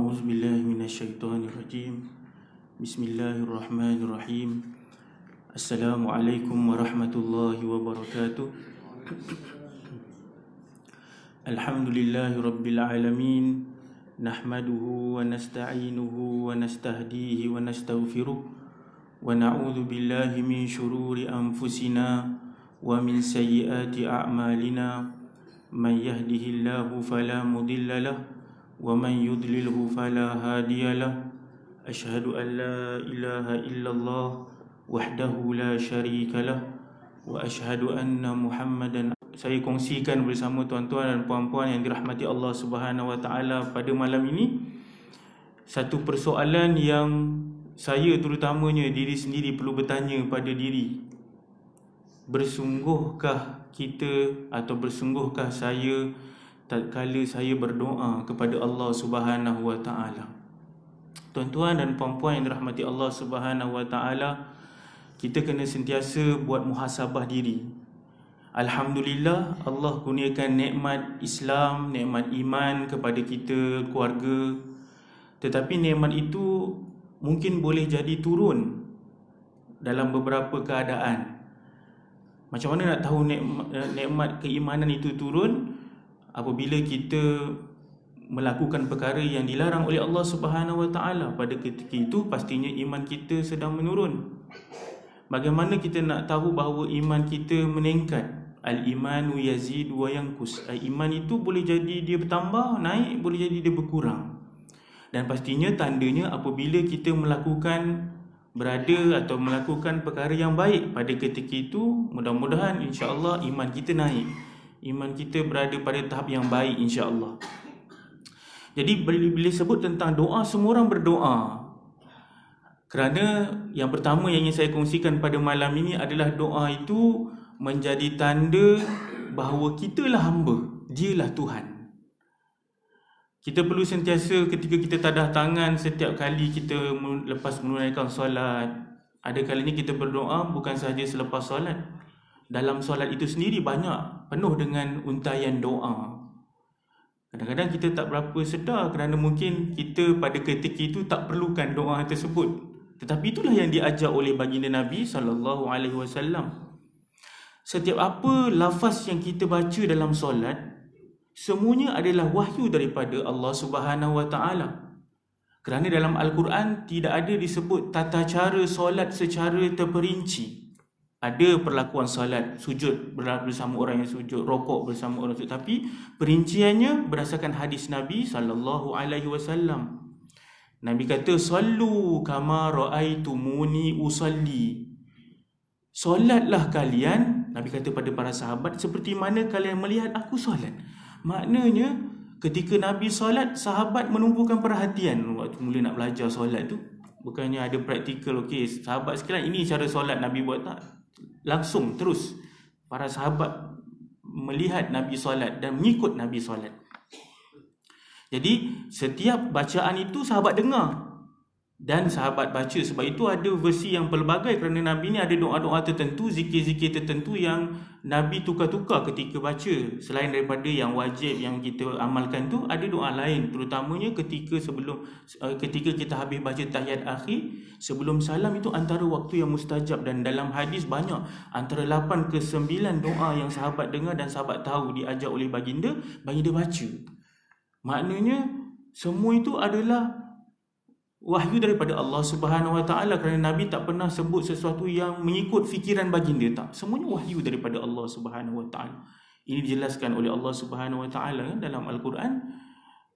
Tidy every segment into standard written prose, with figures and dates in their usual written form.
A'udzu billahi minasyaitonir rajim. Bismillahirrahmanirrahim. Assalamualaikum warahmatullahi wabarakatuh. Alhamdulillahi rabbil alamin. Nahmaduhu wa nasta'inuhu wa nastahdihi wa nastaghfiruh. Wa na'udzu billahi min syururi anfusina wa min sayyiati a'malina. Man yahdihillahu fala mudilla lahu wa man yudlilhu fala hadiya lahu. Asyhadu an la ilaha illallah wahdahu la syarika lah wa asyhadu anna Muhammadan. Saya kongsikan bersama tuan-tuan dan puan-puan yang dirahmati Allah Subhanahu wa taala pada malam ini satu persoalan yang saya terutamanya diri sendiri perlu bertanya pada diri. Bersungguhkah kita atau bersungguhkah saya tatkala saya berdoa kepada Allah Subhanahu wa taala? Tuan-tuan dan puan-puan yang dirahmati Allah Subhanahu wa taala, kita kena sentiasa buat muhasabah diri. Alhamdulillah, Allah kurniakan nikmat Islam, nikmat iman kepada kita, keluarga. Tetapi nikmat itu mungkin boleh jadi turun dalam beberapa keadaan. Macam mana nak tahu nikmat keimanan itu turun? Apabila kita melakukan perkara yang dilarang oleh Allah Subhanahu wa taala, pada ketika itu pastinya iman kita sedang menurun. Bagaimana kita nak tahu bahawa iman kita meningkat? Al-imanu yazid wa yanqus. Iman itu boleh jadi dia bertambah, naik, boleh jadi dia berkurang. Dan pastinya tandanya apabila kita melakukan berada atau melakukan perkara yang baik pada ketika itu, mudah-mudahan insya-Allah iman kita naik. Iman kita berada pada tahap yang baik insya-Allah. Jadi bila sebut tentang doa, semua orang berdoa. Kerana yang pertama yang ingin saya kongsikan pada malam ini adalah doa itu menjadi tanda bahawa kitalah hamba, dialah Tuhan. Kita perlu sentiasa ketika kita tadah tangan setiap kali kita lepas menunaikan solat. Ada kalanya kita berdoa bukan sahaja selepas solat. Dalam solat itu sendiri banyak, penuh dengan untayan doa. Kadang-kadang kita tak berapa sedar kerana mungkin kita pada ketika itu tak perlukan doa tersebut. Tetapi itulah yang diajar oleh baginda Nabi SAW. Setiap apa lafaz yang kita baca dalam solat, semuanya adalah wahyu daripada Allah Subhanahu wa taala. Kerana dalam Al-Quran tidak ada disebut tata cara solat secara terperinci. Ada perlakuan salat, sujud bersama orang yang sujud, rokok bersama orang sujud, tapi perinciannya berdasarkan hadis Nabi SAW. Nabi kata, "Sallu kama ra'aitumuni usalli." Solatlah kalian, Nabi kata pada para sahabat, seperti mana kalian melihat aku solat. Maknanya ketika Nabi solat, sahabat menumpukan perhatian waktu mula nak belajar solat tu. Bukannya ada praktikal, okey, sahabat sekalian ini cara solat Nabi buat, tak. Langsung terus para sahabat melihat Nabi solat dan mengikut Nabi solat. Jadi setiap bacaan itu sahabat dengar dan sahabat baca. Sebab itu ada versi yang pelbagai kerana Nabi ni ada doa-doa tertentu, zikir-zikir tertentu yang Nabi tukar-tukar ketika baca. Selain daripada yang wajib yang kita amalkan tu, ada doa lain, terutamanya ketika kita habis baca tahiyat akhir, sebelum salam itu antara waktu yang mustajab. Dan dalam hadis banyak, antara 8 ke 9 doa yang sahabat dengar dan sahabat tahu diajar oleh baginda baca. Maknanya semua itu adalah wahyu daripada Allah Subhanahu wa taala, kerana Nabi tak pernah sebut sesuatu yang mengikut fikiran baginda, tak. Semuanya wahyu daripada Allah Subhanahu wa taala. Ini dijelaskan oleh Allah Subhanahu wa taala dalam Al-Quran,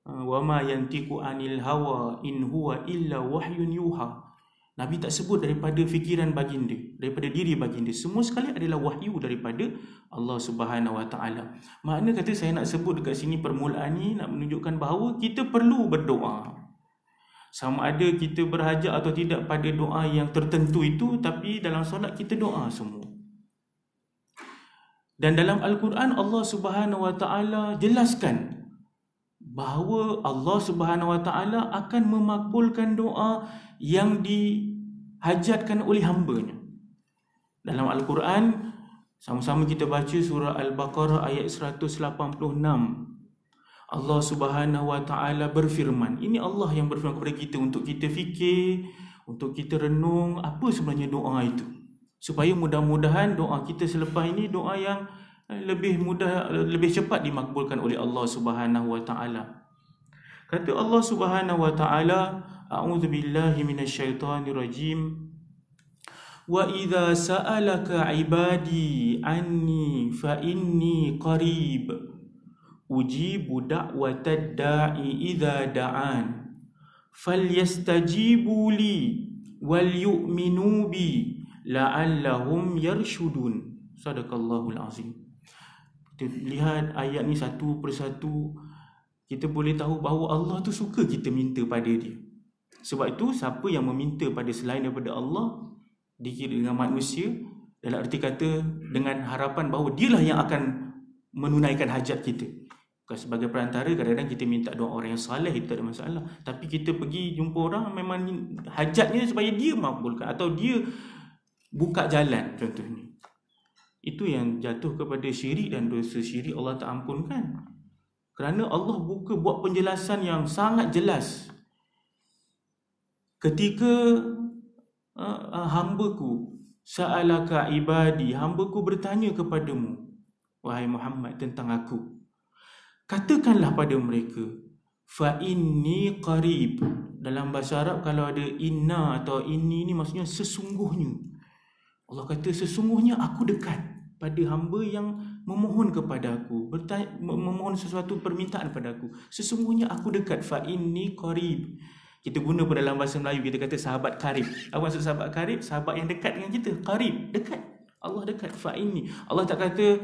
"Wa ma yantiqu anil hawa in huwa illa wahyun yuha." Nabi tak sebut daripada fikiran baginda, daripada diri baginda. Semua sekali adalah wahyu daripada Allah Subhanahu wa taala. Makna kata saya nak sebut dekat sini permulaan ni nak menunjukkan bahawa kita perlu berdoa. Sama ada kita berhajat atau tidak pada doa yang tertentu itu, tapi dalam solat kita doa semua. Dan dalam Al-Quran Allah Subhanahu wa taala jelaskan bahawa Allah Subhanahu wa taala akan memakbulkan doa yang dihajatkan oleh hamba-Nya. Dalam Al-Quran sama-sama kita baca surah Al-Baqarah ayat 186. Allah Subhanahu wa taala berfirman. Ini Allah yang berfirman kepada kita untuk kita fikir, untuk kita renung apa sebenarnya doa itu. Supaya mudah-mudahan doa kita selepas ini doa yang lebih mudah, lebih cepat dimakbulkan oleh Allah Subhanahu wa taala. Kata Allah Subhanahu wa taala, a'udzubillahi minasyaitonir rajim. Wa idza sa'alaka 'ibadi anni fa inni qarib ujibu da'watad da'i idza da'an falyastajibu li wal yu'minu bi la'allahum yarshudun. Sadaqallahul azim. Kita lihat ayat ni satu persatu, kita boleh tahu bahawa Allah tu suka kita minta pada dia. Sebab itu siapa yang meminta pada selain daripada Allah dikira dengan manusia, dalam arti kata dengan harapan bahawa dialah yang akan menunaikan hajat kita. Bukan sebagai perantara, kadang-kadang kita minta doa orang yang saleh, itu tak ada masalah. Tapi kita pergi jumpa orang memang hajatnya supaya dia makbulkan atau dia buka jalan contohnya. Itu yang jatuh kepada syirik, dan dosa syirik Allah tak ampunkan. Kerana Allah buat penjelasan yang sangat jelas. Ketika hambaku sa'alaka ibadi, hambaku bertanya kepadamu wahai Muhammad tentang aku, katakanlah pada mereka fa inni qarib. Dalam bahasa Arab kalau ada inna atau inni ni maksudnya sesungguhnya. Allah kata sesungguhnya aku dekat pada hamba yang memohon kepada aku, memohon sesuatu permintaan pada aku. Sesungguhnya aku dekat, fa inni qarib. Kita guna pada dalam bahasa Melayu, kita kata sahabat karib. Apa maksud sahabat karib? Sahabat yang dekat dengan kita. Karib, dekat. Allah dekat. Fa inni. Allah tak kata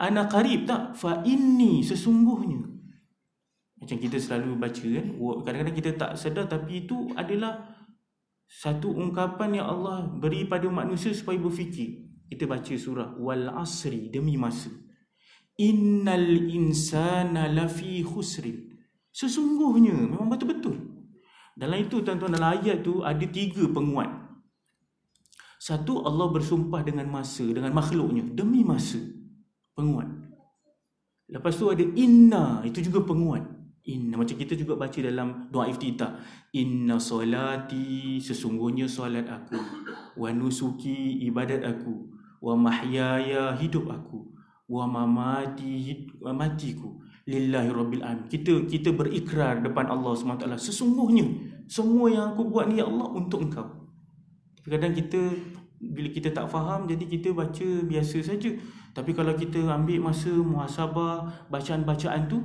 ana karib, tak. Fa inni, sesungguhnya. Macam kita selalu baca kan. Kadang-kadang kita tak sedar, tapi itu adalah satu ungkapan yang Allah beri pada manusia supaya berfikir. Kita baca surah wal asri, demi masa. Innal insana lafi khusrin. Sesungguhnya, memang betul-betul. Dalam itu tuan-tuan, dalam ayat tu ada 3 penguat. Satu, Allah bersumpah dengan masa, dengan makhluknya, demi masa. Penguat. Lepas tu ada inna, itu juga penguat. Inna, macam kita juga baca dalam doa iftitah. Inna solati, sesungguhnya solat aku. Wa nusuki, ibadat aku. Wa mahyaya, hidup aku. Wa mamati, matiku. Lillahi Rabbil Alamin. Kita berikrar depan Allah SWT, sesungguhnya semua yang aku buat ni ya Allah untuk engkau. Kadang kita bila kita tak faham, jadi kita baca biasa saja. Tapi kalau kita ambil masa muhasabah bacaan-bacaan tu,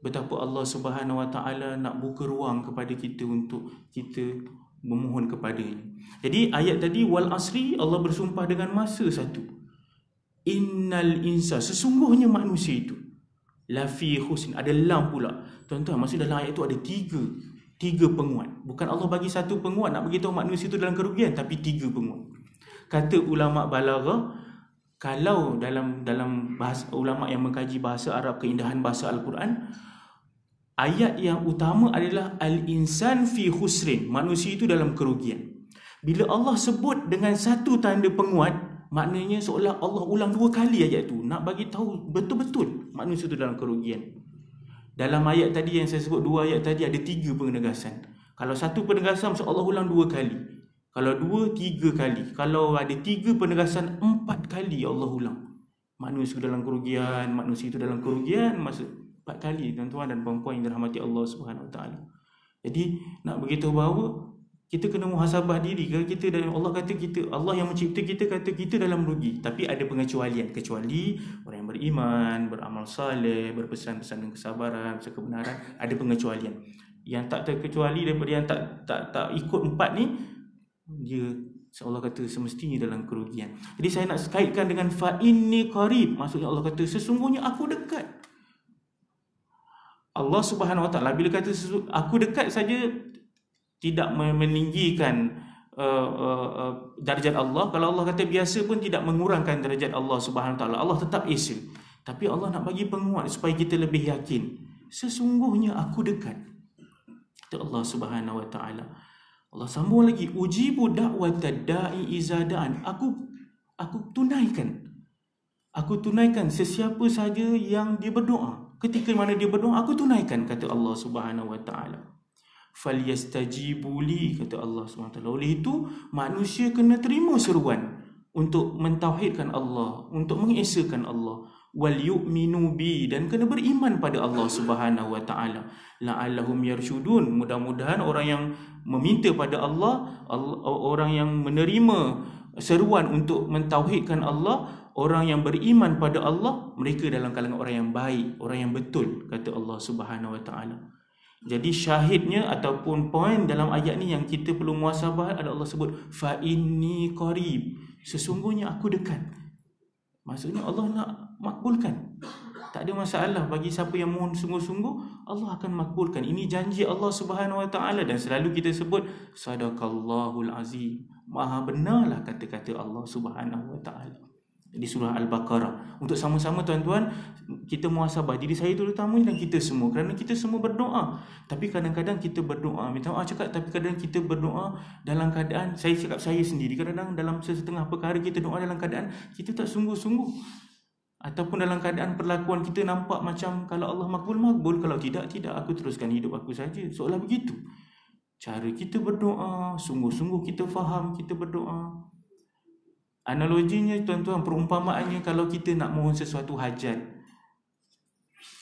betapa Allah Subhanahu Wa Taala nak buka ruang kepada kita untuk kita memohon kepadanya. Jadi ayat tadi wal asri, Allah bersumpah dengan masa satu. Innal insa, sesungguhnya manusia itu lafi khusn, ada lam pula. Tuan-tuan, maksud dalam ayat itu ada tiga penguat. Bukan Allah bagi satu penguat nak beritahu manusia itu dalam kerugian, tapi 3 penguat. Kata ulama balaghah, kalau dalam bahasa ulama yang mengkaji bahasa Arab, keindahan bahasa Al-Quran, ayat yang utama adalah al-insan fi khusrin, manusia itu dalam kerugian. Bila Allah sebut dengan satu tanda penguat, maknanya seolah Allah ulang 2 kali ayat tu, nak bagi tahu betul-betul manusia itu dalam kerugian. Dalam ayat tadi yang saya sebut, 2 ayat tadi ada 3 penegasan. Kalau satu penegasan, maksud Allah ulang 2 kali. Kalau 2, 3 kali. Kalau ada 3 penegasan, 4 kali Allah ulang. Manusia itu dalam kerugian, manusia itu dalam kerugian, maksud 4 kali, tuan-tuan dan puan-puan yang dirahmati Allah Subhanahu Wa Taala. Jadi nak beritahu bahawa kita kena muhasabah diri. Kalau kita, dan Allah kata kita, Allah yang mencipta kita kata kita dalam rugi. Tapi ada pengecualian. Kecuali orang yang beriman, beramal saleh, berpesan-pesan dengan kesabaran, pesan kebenaran, ada pengecualian. Yang tak terkecuali daripada yang tak ikut 4 ni, dia Allah kata semestinya dalam kerugian. Jadi saya nak kaitkan dengan fa inni qarib. Maksudnya Allah kata sesungguhnya aku dekat. Allah Subhanahu Wa Taala bila kata aku dekat saja, tidak meninggikan darjat Allah. Kalau Allah kata biasa pun tidak mengurangkan darjat Allah Subhanahu Wa Taala. Allah tetap esa. Tapi Allah nak bagi penguat supaya kita lebih yakin. Sesungguhnya aku dekat. Itu Allah Subhanahu Wa Taala. Allah sambung lagi, ujibu da'watad da'i iza da'an. Aku tunaikan. Aku tunaikan sesiapa saja yang dia berdoa. Ketika mana dia berdoa, aku tunaikan, kata Allah Subhanahu wa taala. Falyastajibu li, kata Allah Subhanahu wa taala. Oleh itu, manusia kena terima seruan untuk mentauhidkan Allah, untuk mengesakan Allah. Wal yu'minu bi, dan kena beriman pada Allah Subhanahu wa taala. La'allahum yarshudun, mudah-mudahan orang yang meminta pada Allah, orang yang menerima seruan untuk mentauhidkan Allah, orang yang beriman pada Allah, mereka dalam kalangan orang yang baik, orang yang betul, kata Allah Subhanahu wa taala. Jadi syahidnya ataupun poin dalam ayat ni yang kita perlu muhasabah adalah Allah sebut fa inni qarib, sesungguhnya aku dekat. Maksudnya Allah nak makbulkan. Tak ada masalah bagi siapa yang mohon sungguh-sungguh, Allah akan makbulkan. Ini janji Allah Subhanahu wa taala, dan selalu kita sebut sadaqallahul azim. Maha benarlah kata-kata Allah Subhanahu wa taala. Di surah Al-Baqarah. Untuk sama-sama tuan-tuan, kita muhasabah diri saya terutama dan kita semua, kerana kita semua berdoa. Tapi kadang-kadang kita berdoa, minta maaf cakap, tapi kadang kita berdoa dalam keadaan, saya cakap saya sendiri, kadang-kadang dalam setengah perkara kita doa dalam keadaan kita tak sungguh-sungguh, ataupun dalam keadaan perlakuan kita nampak macam kalau Allah makbul, kalau tidak, aku teruskan hidup aku saja, seolah begitu. Cara kita berdoa, sungguh-sungguh kita faham kita berdoa. Analoginya tuan-tuan, perumpamaannya, kalau kita nak mohon sesuatu hajat,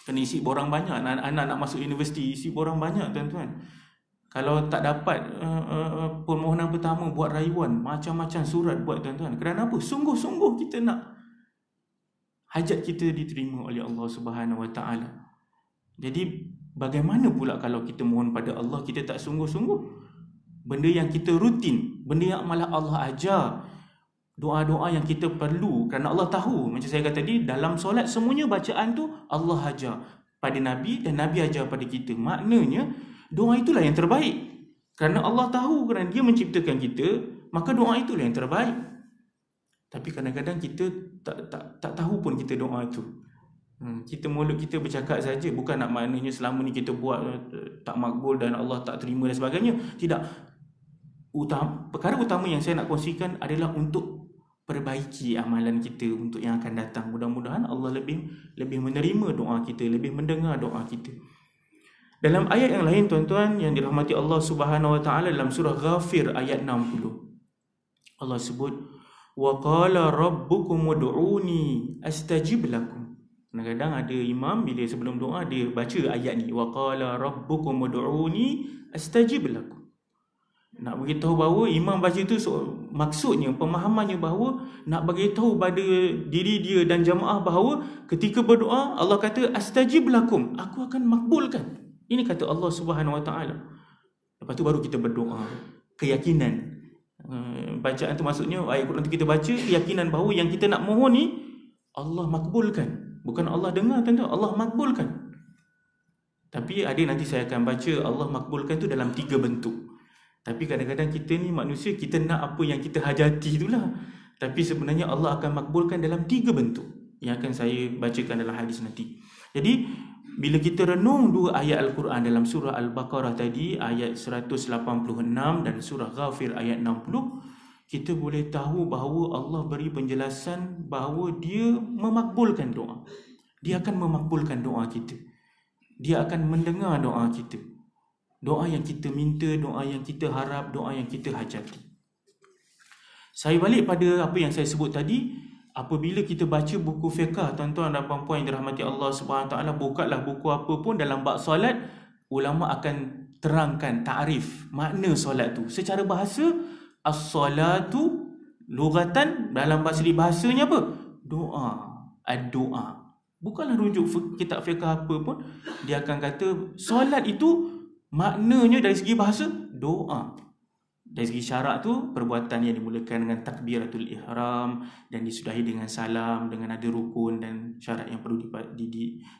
kena isi borang banyak, anak nak masuk universiti, isi borang banyak tuan-tuan. Kalau tak dapat permohonan pertama, buat rayuan, macam-macam surat buat tuan-tuan. Kerana apa? Sungguh-sungguh kita nak hajat kita diterima oleh Allah Subhanahu wa taala. Jadi bagaimana pula kalau kita mohon pada Allah kita tak sungguh-sungguh? Benda yang kita rutin, benda yang malah Allah ajar, doa-doa yang kita perlu, kerana Allah tahu. Macam saya kata tadi, dalam solat semuanya bacaan tu Allah ajar pada Nabi dan Nabi ajar pada kita. Maknanya doa itulah yang terbaik. Kerana Allah tahu, kerana Dia menciptakan kita, maka doa itulah yang terbaik. Tapi kadang-kadang kita tak tahu pun kita doa itu. Kita mulut kita bercakap saja, bukan nak maknanya selama ni kita buat tak makbul dan Allah tak terima dan sebagainya. Tidak. Perkara utama yang saya nak kongsikan adalah untuk perbaiki amalan kita untuk yang akan datang. Mudah-mudahan Allah lebih menerima doa kita, lebih mendengar doa kita. Dalam ayat yang lain tuan-tuan yang dirahmati Allah Subhanahu wa taala, dalam surah Ghafir ayat 60, Allah sebut wa qala rabbukum ud'uni astajib lakum. Kadang-kadang ada imam bila sebelum doa dia baca ayat ni, wa qala rabbukum ud'uni astajib lakum. Nak beritahu bahawa imam baca itu maksudnya, pemahamannya bahawa nak beritahu pada diri dia dan jamaah bahawa ketika berdoa Allah kata astajib lakum, aku akan makbulkan. Ini kata Allah Subhanahu wa taala. Lepas tu baru kita berdoa, keyakinan. Bacaan tu maksudnya ayat Quran tu kita baca keyakinan bahawa yang kita nak mohon ni Allah makbulkan. Bukan Allah dengar tuan-tuan, Allah makbulkan. Tapi ada, nanti saya akan baca Allah makbulkan tu dalam 3 bentuk. Tapi kadang-kadang kita ni manusia, kita nak apa yang kita hajati itulah. Tapi sebenarnya Allah akan makbulkan dalam 3 bentuk yang akan saya bacakan dalam hadis nanti. Jadi bila kita renung 2 ayat Al-Quran dalam surah Al-Baqarah tadi, ayat 186 dan surah Ghafir ayat 60, kita boleh tahu bahawa Allah beri penjelasan bahawa Dia memakbulkan doa. Dia akan memakbulkan doa kita. Dia akan mendengar doa kita. Doa yang kita minta, doa yang kita harap, doa yang kita hajati. Saya balik pada apa yang saya sebut tadi. Apabila kita baca buku fiqh, tuan-tuan dan puan-puan yang dirahmati Allah Subhanahu Wa Taala, bukalah buku apa pun dalam bab solat, ulama akan terangkan takrif makna solat tu secara bahasa. As-salatu lughatan, dalam bahasanya apa? Doa. Ad-doa. Bukanlah rujuk kitab fiqh apa pun, dia akan kata solat itu maknanya dari segi bahasa doa. Dari segi syarak tu, perbuatan yang dimulakan dengan takbiratul ihram dan disudahi dengan salam, dengan ada rukun dan syarat yang perlu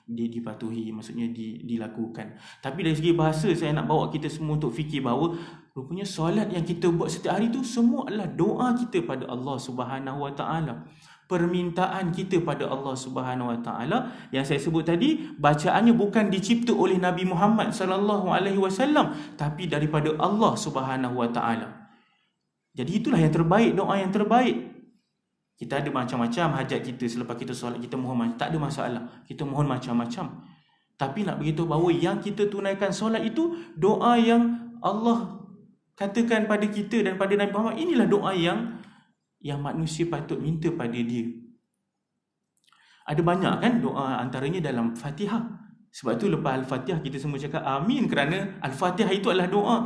dipatuhi, maksudnya dilakukan. Tapi dari segi bahasa, saya nak bawa kita semua untuk fikir bahawa rupanya solat yang kita buat setiap hari tu semua adalah doa kita pada Allah Subhanahu Wa Taala. Permintaan kita pada Allah Subhanahu Wa Taala yang saya sebut tadi, bacaannya bukan dicipta oleh Nabi Muhammad sallallahu alaihi wasallam, tapi daripada Allah Subhanahu Wa Taala. Jadi itulah yang terbaik, doa yang terbaik. Kita ada macam-macam hajat kita selepas kita solat, kita mohon, tak ada masalah. Kita mohon macam-macam. Tapi nak beritahu bahawa yang kita tunaikan solat itu doa yang Allah katakan pada kita dan pada Nabi Muhammad, inilah doa yang manusia patut minta pada dia. Ada banyak kan doa, antaranya dalam Fatihah. Sebab tu lepas Al-Fatihah kita semua cakap amin, kerana Al-Fatihah itu adalah doa.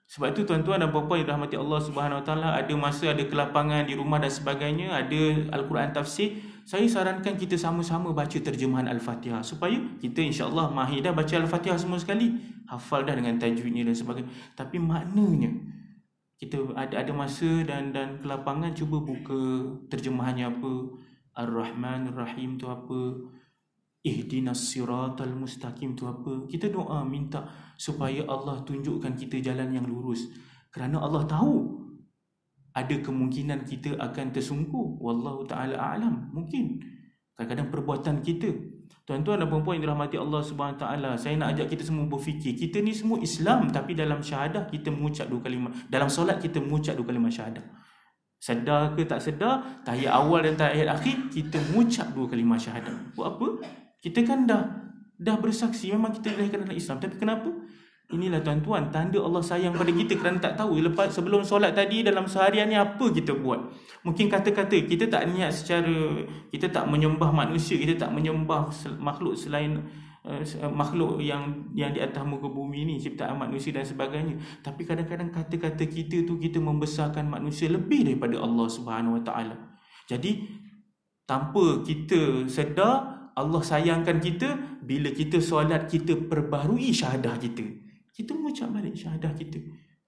Sebab tu tuan-tuan dan puan-puan yang dirahmati Allah Subhanahu Wa Taala, ada masa ada kelapangan di rumah dan sebagainya, ada Al-Quran tafsir, saya sarankan kita sama-sama baca terjemahan Al-Fatihah supaya kita insya-Allah mahir dah baca Al-Fatihah semua sekali, hafal dah dengan tajwidnya dan sebagainya. Tapi maknanya kita ada masa dan kelapangan, cuba buka terjemahannya apa, Ar-Rahman Ar-Rahim tu apa, Ihdinas siratal mustaqim tu apa. Kita doa minta supaya Allah tunjukkan kita jalan yang lurus, kerana Allah tahu ada kemungkinan kita akan tersungkur. Wallahu ta'ala a'lam. Mungkin kadang-kadang perbuatan kita. Tuan-tuan dan puan-puan yang dirahmati Allah Subhanahu Ta'ala, saya nak ajak kita semua berfikir, kita ni semua Islam, tapi dalam syahadah kita mengucap 2 kalimah, dalam solat kita mengucap 2 kalimah syahadah. Sedar ke tak sedar, tahiyat awal dan tahiyat akhir kita mengucap 2 kalimah syahadah. Buat apa? Kita kan dah bersaksi memang kita dilahirkan dalam Islam, tapi kenapa? Inilah tuan-tuan tanda Allah sayang pada kita, kerana tak tahu sebelum solat tadi dalam seharian ni apa kita buat. Mungkin kata-kata kita tak niat secara, kita tak menyembah manusia, kita tak menyembah makhluk selain makhluk yang di atas muka bumi ni, ciptaan manusia dan sebagainya. Tapi kadang-kadang kata-kata kita tu kita membesarkan manusia lebih daripada Allah Subhanahu Wa Taala. Jadi tanpa kita sedar, Allah sayangkan kita bila kita solat, kita perbaharui syahadah kita. Kita mengucap balik syahadah kita.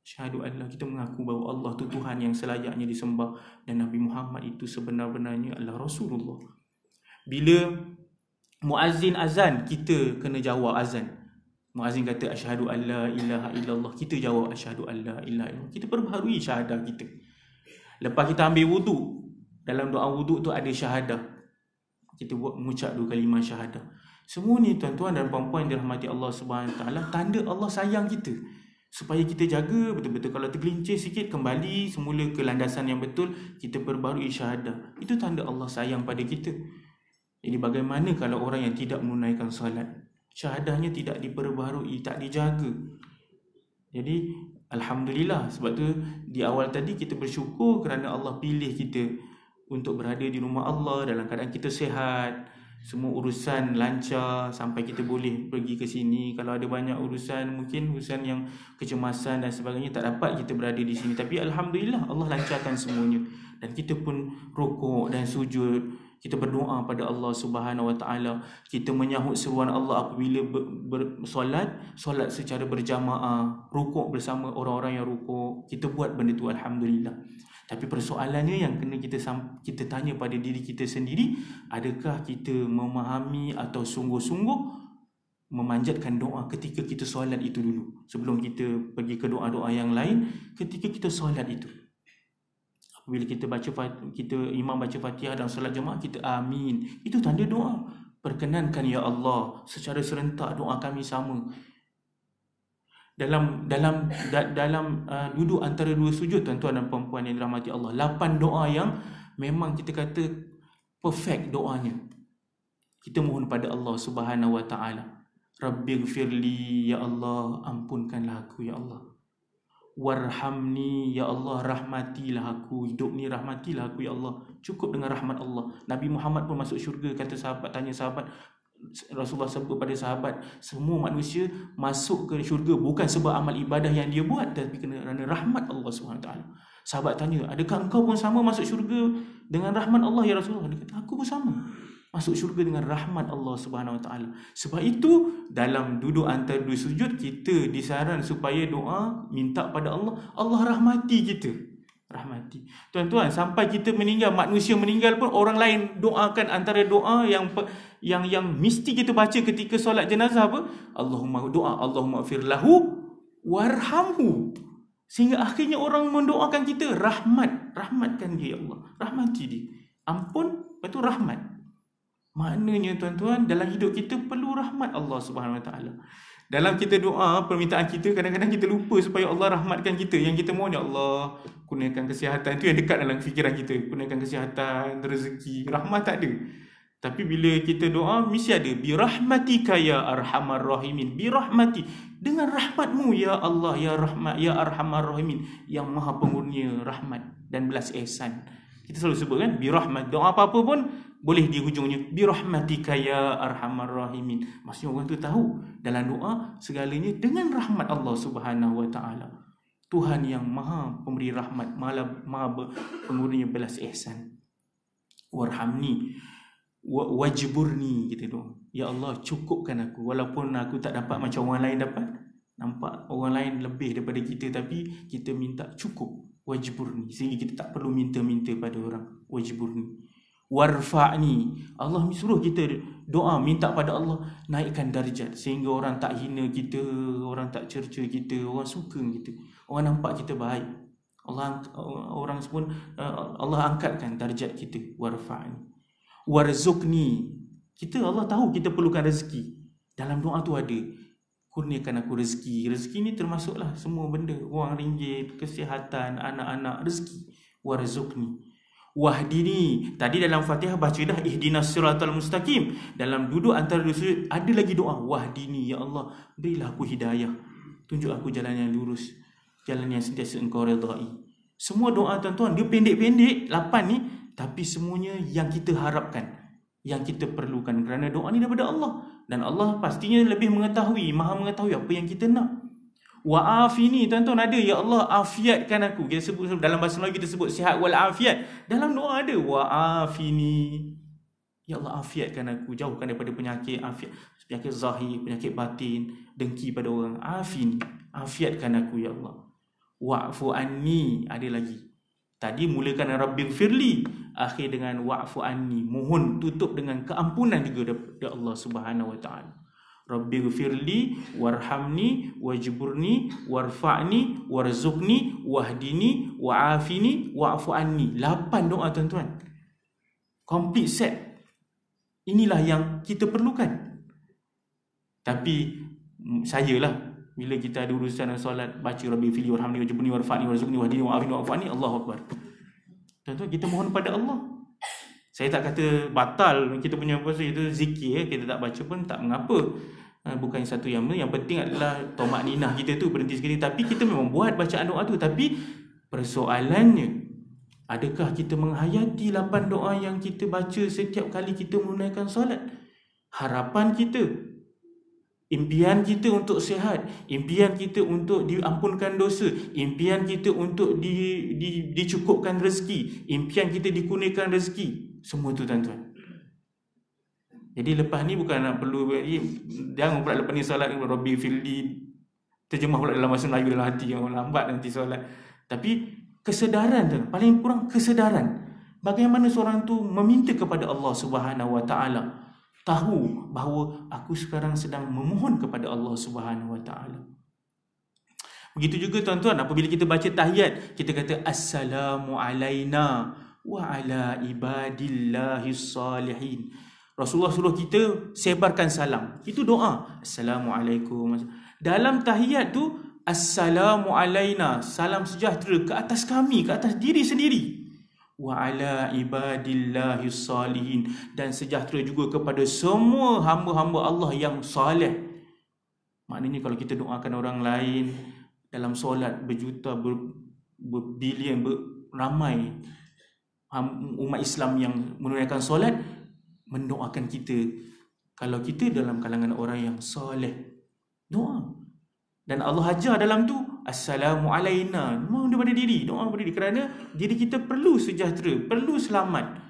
Syahadu Allah, kita mengaku bahawa Allah tu Tuhan yang selayaknya disembah dan Nabi Muhammad itu sebenar-benarnya adalah Rasulullah. Bila muazzin azan, kita kena jawab azan. Muazzin kata asyhadu alla ilaha illallah, kita jawab asyhadu alla ilaha illallah. Kita perbaharui syahadah kita. Lepas kita ambil wuduk, dalam doa wuduk tu ada syahadah, kita buat mengucap 2 kalimah syahadah. Semua ni tuan-tuan dan puan-puan yang dirahmati Allah Subhanahu Wa Taala, tanda Allah sayang kita, supaya kita jaga betul-betul. Kalau tergelincir sikit, kembali semula ke landasan yang betul, kita perbarui syahadah. Itu tanda Allah sayang pada kita. Jadi bagaimana kalau orang yang tidak menunaikan solat, syahadahnya tidak diperbaharui, tak dijaga? Jadi alhamdulillah, sebab tu di awal tadi kita bersyukur kerana Allah pilih kita untuk berada di rumah Allah dalam keadaan kita sihat, semua urusan lancar sampai kita boleh pergi ke sini. Kalau ada banyak urusan, mungkin urusan yang kecemasan dan sebagainya, tak dapat kita berada di sini. Tapi alhamdulillah Allah lancarkan semuanya. Dan kita pun rukuk dan sujud, kita berdoa pada Allah Subhanahu Wa Taala. Kita menyahut seruan Allah apabila solat secara berjamaah, rukuk bersama orang-orang yang rukuk. Kita buat benda tu alhamdulillah. Tapi persoalannya yang kena kita tanya pada diri kita sendiri, adakah kita memahami atau sungguh-sungguh memanjatkan doa ketika kita solat itu dulu, sebelum kita pergi ke doa-doa yang lain. Ketika kita solat itu, apabila kita imam baca Fatihah dalam solat jemaah, kita amin, itu tanda doa. Perkenankan ya Allah secara serentak doa kami sama. Dalam duduk antara 2 sujud, tuan-tuan dan puan-puan yang dirahmati Allah, 8 doa yang memang kita kata perfect doanya. Kita mohon pada Allah Subhanahu Wa Taala, Rabbighfirli, ya Allah ampunkanlah aku ya Allah. Warhamni, ya Allah rahmatilah aku, hidup ni rahmatilah aku ya Allah. Cukup dengan rahmat Allah. Nabi Muhammad pun masuk syurga, kata sahabat, tanya sahabat, Rasulullah sebut pada sahabat, semua manusia masuk ke syurga bukan sebab amal ibadah yang dia buat, tapi kerana rahmat Allah SWT. Sahabat tanya, adakah engkau pun sama masuk syurga dengan rahmat Allah ya Rasulullah? Dia kata, aku pun sama masuk syurga dengan rahmat Allah SWT. Sebab itu dalam duduk antara 2 sujud, kita disaran supaya doa minta pada Allah, Allah rahmati kita. Rahmati. Tuan-tuan, sampai kita meninggal, manusia meninggal pun orang lain doakan. Antara doa yang mesti kita baca ketika solat jenazah apa? Allahumma gfir lahu warhamhu. Sehingga akhirnya orang mendoakan kita rahmatkan dia ya Allah, rahmati dia, ampun, lepas tu rahmat. Maknanya tuan-tuan, dalam hidup kita perlu rahmat Allah Subhanahu Wa Taala. Dalam kita doa, permintaan kita, kadang-kadang kita lupa supaya Allah rahmatkan kita. Yang kita mohon, ya Allah kurniakan kesihatan. Itu yang dekat dalam fikiran kita, kurniakan kesihatan, rezeki. Rahmat tak ada. Tapi bila kita doa mesti ada birahmatika ya arhamar rahimin, birahmati, dengan rahmatmu ya Allah ya rahmat ya arhamar rahimin, yang maha pengurnia rahmat dan belas ihsan. Kita selalu sebut kan birahmat. Doa apa-apa pun boleh di hujungnya birahmatika ya arhamar rahimin. Maksudnya orang tu tahu dalam doa segalanya dengan rahmat Allah Subhanahu wa taala. Tuhan yang maha pemberi rahmat, maha pengurnia belas ihsan. Warhamni wajburni, kita doa. Ya Allah, cukupkan aku walaupun aku tak dapat macam orang lain dapat. Nampak orang lain lebih daripada kita, tapi kita minta cukup. Wajburni, sehingga kita tak perlu minta-minta pada orang. Wajburni. Warfa'ni, Allah suruh kita doa, minta pada Allah naikkan darjat, sehingga orang tak hina kita, orang tak cerca kita, orang suka kita, orang nampak kita baik. Orang pun Allah angkatkan darjat kita. Warfa'ni. Warzuqni, kita Allah tahu kita perlukan rezeki. Dalam doa tu ada kurniakan aku rezeki. Rezeki ni termasuklah semua benda, wang ringgit, kesihatan, anak-anak, rezeki. Warzuqni. Wahdini, tadi dalam Fatihah baca dah ihdinas siratal mustaqim. Dalam duduk antara dua sujud ada lagi doa wahdini, ya Allah berilah aku hidayah, tunjuk aku jalan yang lurus, jalan yang sentiasa engkau redai. Semua doa tuan-tuan dia pendek-pendek 8 ni, tapi semuanya yang kita harapkan, yang kita perlukan, kerana doa ni daripada Allah, dan Allah pastinya lebih mengetahui, maha mengetahui apa yang kita nak. Wa'afini, tuan-tuan ada, ya Allah afiatkan aku. Kita sebut dalam bahasa Melayu kita sebut sihat wal afiat. Dalam doa ada wa'afini, ya Allah afiatkan aku, jauhkan daripada penyakit, afiat, penyakit zahir, penyakit batin, dengki pada orang. Afini, afiatkan aku ya Allah. Wa'fu anni, ada lagi. Tadi mulakan Rabbighfirli, akhir dengan wa'fu anni, mohon tutup dengan keampunan juga daripada Allah Subhanahu wa taala. Rabbighfirli warhamni wajburni warfa'ni warzuqni wahdini wa'afini wa'fu anni. 8 doa tuan-tuan. Complete set. Inilah yang kita perlukan. Tapi sayalah bila kita ada urusan dalam solat, baca Rabbighfirli warhamni wajburni warfa'ni warzuqni wahdini wa'afini wa'fu anni, Allahu akbar. Tuan-tuan, kita mohon pada Allah. Saya tak kata batal kita punya puasa, itu zikir, kita tak baca pun tak mengapa. Bukan satu yang penting adalah tomak ninah kita tu berhenti sekali. Tapi kita memang buat bacaan doa tu. Tapi persoalannya, adakah kita menghayati 8 doa yang kita baca setiap kali kita menunaikan solat? Harapan kita, impian kita untuk sihat, impian kita untuk diampunkan dosa, impian kita untuk dicukupkan rezeki, impian kita dikurniakan rezeki. Semua tu tuan-tuan. Jadi lepas ni bukan nak perlu, jangan pula lepas ni solat Rabbighfirli terjemah pula dalam bahasa Melayu dalam hati, yang lambat nanti solat. Tapi kesedaran tu, paling kurang kesedaran bagaimana seorang tu meminta kepada Allah Subhanahu wa taala, tahu bahawa aku sekarang sedang memohon kepada Allah Subhanahu wa taala. Begitu juga tuan-tuan, apabila kita baca tahiyat, kita kata assalamu alaina wa ala ibadillahis salihin. Rasulullah suruh kita sebarkan salam. Itu doa. Assalamualaikum. Dalam tahiyat tu, assalamu alaina, salam sejahtera ke atas kami, ke atas diri sendiri. Wa ala ibadillahis salihin, dan sejahtera juga kepada semua hamba-hamba Allah yang salih. Maknanya kalau kita doakan orang lain dalam solat berjuta, berbilion, ramai umat Islam yang menunaikan solat mendoakan kita, kalau kita dalam kalangan orang yang soleh, doa. Dan Allah ajar dalam tu assalamu alaina, doa daripada diri, doa daripada diri, kerana diri kita perlu sejahtera, perlu selamat.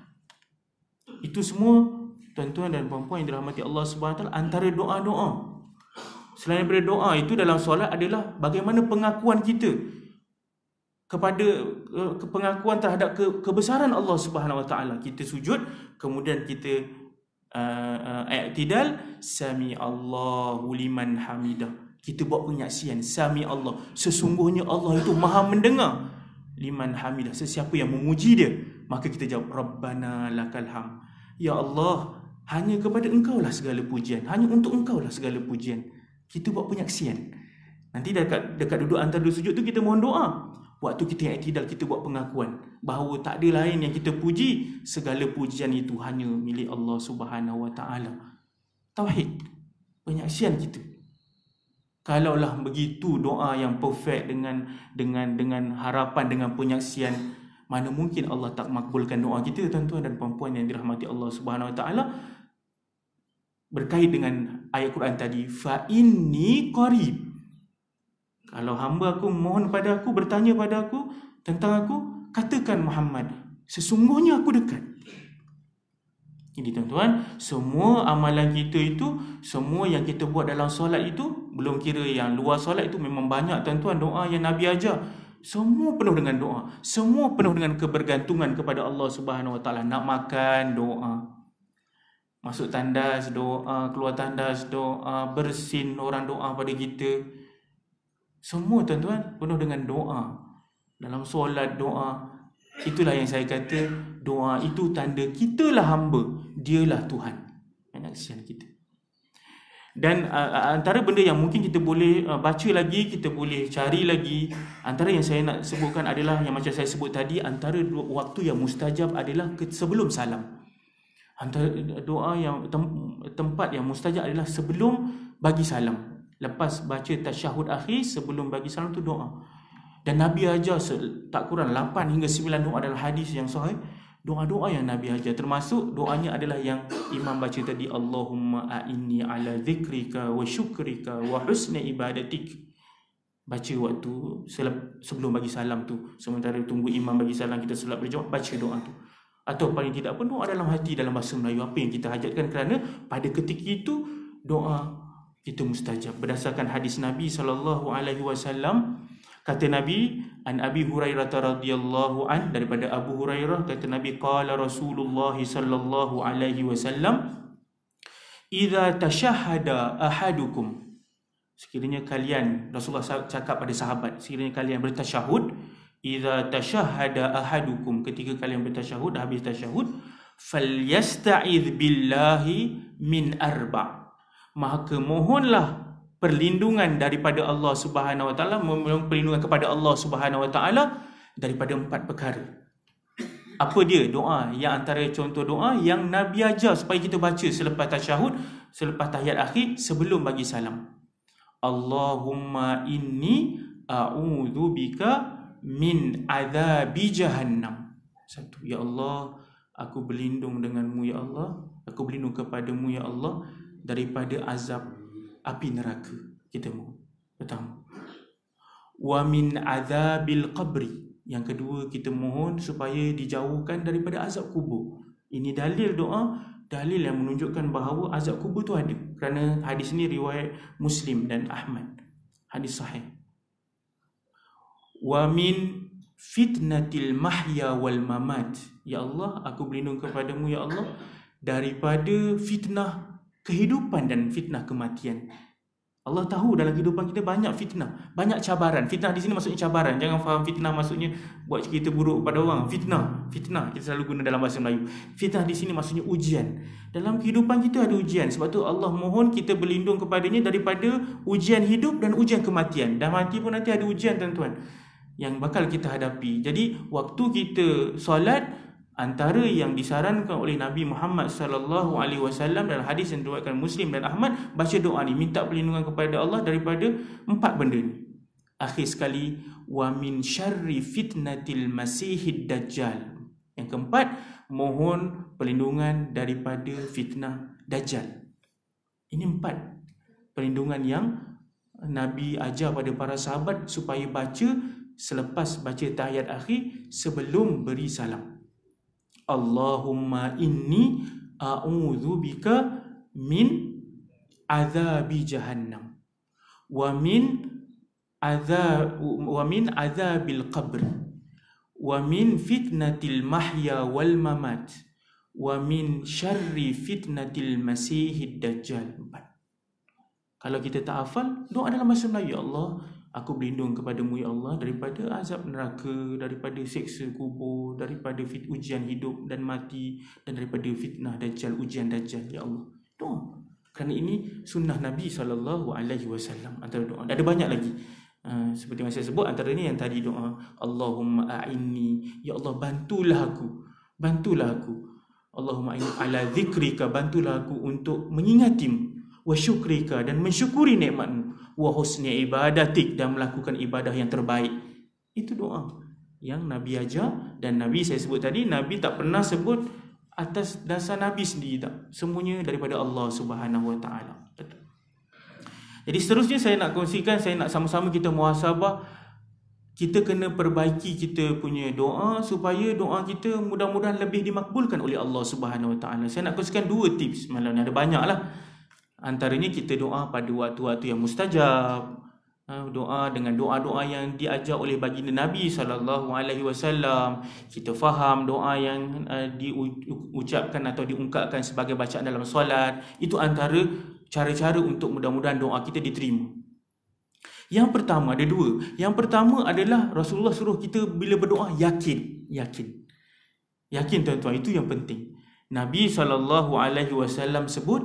Itu semua tuan-tuan dan puan-puan yang dirahmati Allah Subhanahu wa taala, antara doa-doa. Selain daripada doa itu dalam solat adalah bagaimana pengakuan kita kepada pengakuan terhadap kebesaran Allah Subhanahu wa taala. Kita sujud, kemudian kita i'tidal, sami Allahu liman hamidah. Kita buat penyaksian, sami Allah, sesungguhnya Allah itu maha mendengar, liman hamidah, sesiapa yang memuji dia. Maka kita jawab rabbana lakal ham, ya Allah, hanya kepada engkau lah segala pujian, hanya untuk engkau lah segala pujian. Kita buat penyaksian. Nanti dekat duduk antara dua sujud tu kita mohon doa. Waktu kita i'tidal, kita buat pengakuan bahawa tak ada lain yang kita puji, segala pujian itu hanya milik Allah Subhanahu Wa Taala. Tauhid, penyaksian kita. Kalaulah begitu doa yang perfect dengan harapan, dengan penyaksian, mana mungkin Allah tak makbulkan doa kita, tuan-tuan dan puan-puan yang dirahmati Allah Subhanahu Wa Taala. Berkait dengan ayat Quran tadi, fa inni qarib. Kalau hamba aku mohon pada aku, bertanya pada aku tentang aku, katakan Muhammad, sesungguhnya aku dekat. Jadi tuan-tuan, semua amalan kita itu, semua yang kita buat dalam solat itu, belum kira yang luar solat itu, memang banyak tuan-tuan doa yang Nabi ajar. Semua penuh dengan doa, semua penuh dengan kebergantungan kepada Allah Subhanahu Wa Taala. Nak makan, doa. Masuk tandas, doa. Keluar tandas, doa. Bersin, orang doa pada kita. Semua tuan-tuan penuh dengan doa. Dalam solat doa. Itulah yang saya kata, doa itu tanda kitalah hamba, dialah Tuhan. Penyaksian kita. Dan antara benda yang mungkin kita boleh baca lagi, kita boleh cari lagi, antara yang saya nak sebutkan adalah yang macam saya sebut tadi, antara waktu yang mustajab adalah sebelum salam. Antara doa yang tempat yang mustajab adalah sebelum bagi salam. Lepas baca tasyahud akhir, sebelum bagi salam tu doa. Dan Nabi ajar tak kurang 8 hingga 9 doa dalam hadis yang sahih. Doa-doa yang Nabi ajar, termasuk doanya adalah yang Imam baca tadi, Allahumma a'inni ala zikrika wa syukrika wa husni ibadatik. Baca waktu sebelum bagi salam tu, sementara tunggu imam bagi salam, kita solat berjemaah, baca doa tu. Atau paling tidak pun doa dalam hati, dalam bahasa Melayu, apa yang kita hajatkan, kerana pada ketika itu doa kita mustajab. Berdasarkan hadis Nabi SAW, kata Nabi, an Abi Hurairah radhiyallahu an, daripada Abu Hurairah, kata Nabi, qala Rasulullah sallallahu alaihi wasallam, idza tashahhada ahadukum, sekiranya kalian, Rasulullah cakap pada sahabat, sekiranya kalian bertasyahud, idza tashahhada ahadukum, ketika kalian bertasyahud, habis tasyahud, falyasta'iz billahi min arba', maka mohonlah perlindungan daripada Allah Subhanahu Wa Taala, memohon perlindungan kepada Allah Subhanahu Wa Taala daripada 4 perkara. Apa dia doa? Yang antara contoh doa yang Nabi ajar supaya kita baca selepas tasyahud, selepas tahiyat akhir, sebelum bagi salam. Allahumma inni a'udzubika min adzabi jahannam. Satu, ya Allah, aku berlindung denganmu ya Allah, aku berlindung kepadamu ya Allah daripada azab api neraka. Kita mohon. Pertama. Wa min azabil qabri. Yang kedua, kita mohon supaya dijauhkan daripada azab kubur. Ini dalil doa, dalil yang menunjukkan bahawa azab kubur tu ada. Kerana hadis ini riwayat Muslim dan Ahmad. Hadis sahih. Wa min fitnatil mahya wal mamat. Ya Allah, aku berlindung kepadamu ya Allah daripada fitnah kehidupan dan fitnah kematian. Allah tahu dalam kehidupan kita banyak fitnah, banyak cabaran. Fitnah di sini maksudnya cabaran. Jangan faham fitnah maksudnya buat cerita buruk pada orang. Fitnah kita selalu guna dalam bahasa Melayu. Fitnah di sini maksudnya ujian. Dalam kehidupan kita ada ujian. Sebab tu Allah mohon kita berlindung kepadanya daripada ujian hidup dan ujian kematian. Dan mati pun nanti ada ujian tuan-tuan yang bakal kita hadapi. Jadi waktu kita solat, antara yang disarankan oleh Nabi Muhammad sallallahu alaihi wasallam dalam hadis yang diriwayatkan Muslim dan Ahmad, baca doa ni, minta perlindungan kepada Allah daripada 4 benda ni. Akhir sekali, wa min syarri fitnatil masihid dajjal. Yang keempat, mohon perlindungan daripada fitnah dajjal. Ini 4 perlindungan yang Nabi ajar pada para sahabat supaya baca selepas baca tahiyat akhir, sebelum beri salam. Allahumma inni a'udzubika min azabi jahannam wa min azabil qabr wa min fitnatil mahya wal mamat wa min syarri fitnatil masihid dajjal. Kalau kita tak hafal, doa dalam bahasa Melayu, ya Allah, aku berlindung kepadamu ya Allah daripada azab neraka, daripada seksa kubur, daripada ujian hidup dan mati, dan daripada fitnah dajjal, ujian dajjal ya Allah. Doa. Kerana ini sunnah Nabi SAW. Antara doa ada banyak lagi. Seperti yang saya sebut, antara ni yang tadi doa Allahumma a'inni, ya Allah bantulah aku. Allahumma a'inni ala zikrika, bantulah aku untuk mengingatimu, wa syukrika, dan mensyukuri nikmatmu, wa husni ibadatik, dan melakukan ibadah yang terbaik. Itu doa yang Nabi ajar. Dan Nabi, saya sebut tadi, Nabi tak pernah sebut atas dasar Nabi sendiri, tak. Semuanya daripada Allah Subhanahu Wa Taala. Jadi seterusnya saya nak kongsikan, saya nak sama-sama kita muhasabah. Kita kena perbaiki kita punya doa supaya doa kita mudah-mudahan lebih dimakbulkan oleh Allah Subhanahu Wa Taala. Saya nak kongsikan 2 tips, malah ada banyaklah. Antaranya kita doa pada waktu-waktu yang mustajab. Doa dengan doa-doa yang diajar oleh baginda Nabi SAW. Kita faham doa yang diucapkan atau diungkapkan sebagai bacaan dalam solat. Itu antara cara-cara untuk mudah-mudahan doa kita diterima. Yang pertama, ada 2. Yang pertama adalah Rasulullah suruh kita bila berdoa yakin tuan-tuan, itu yang penting. Nabi SAW sebut,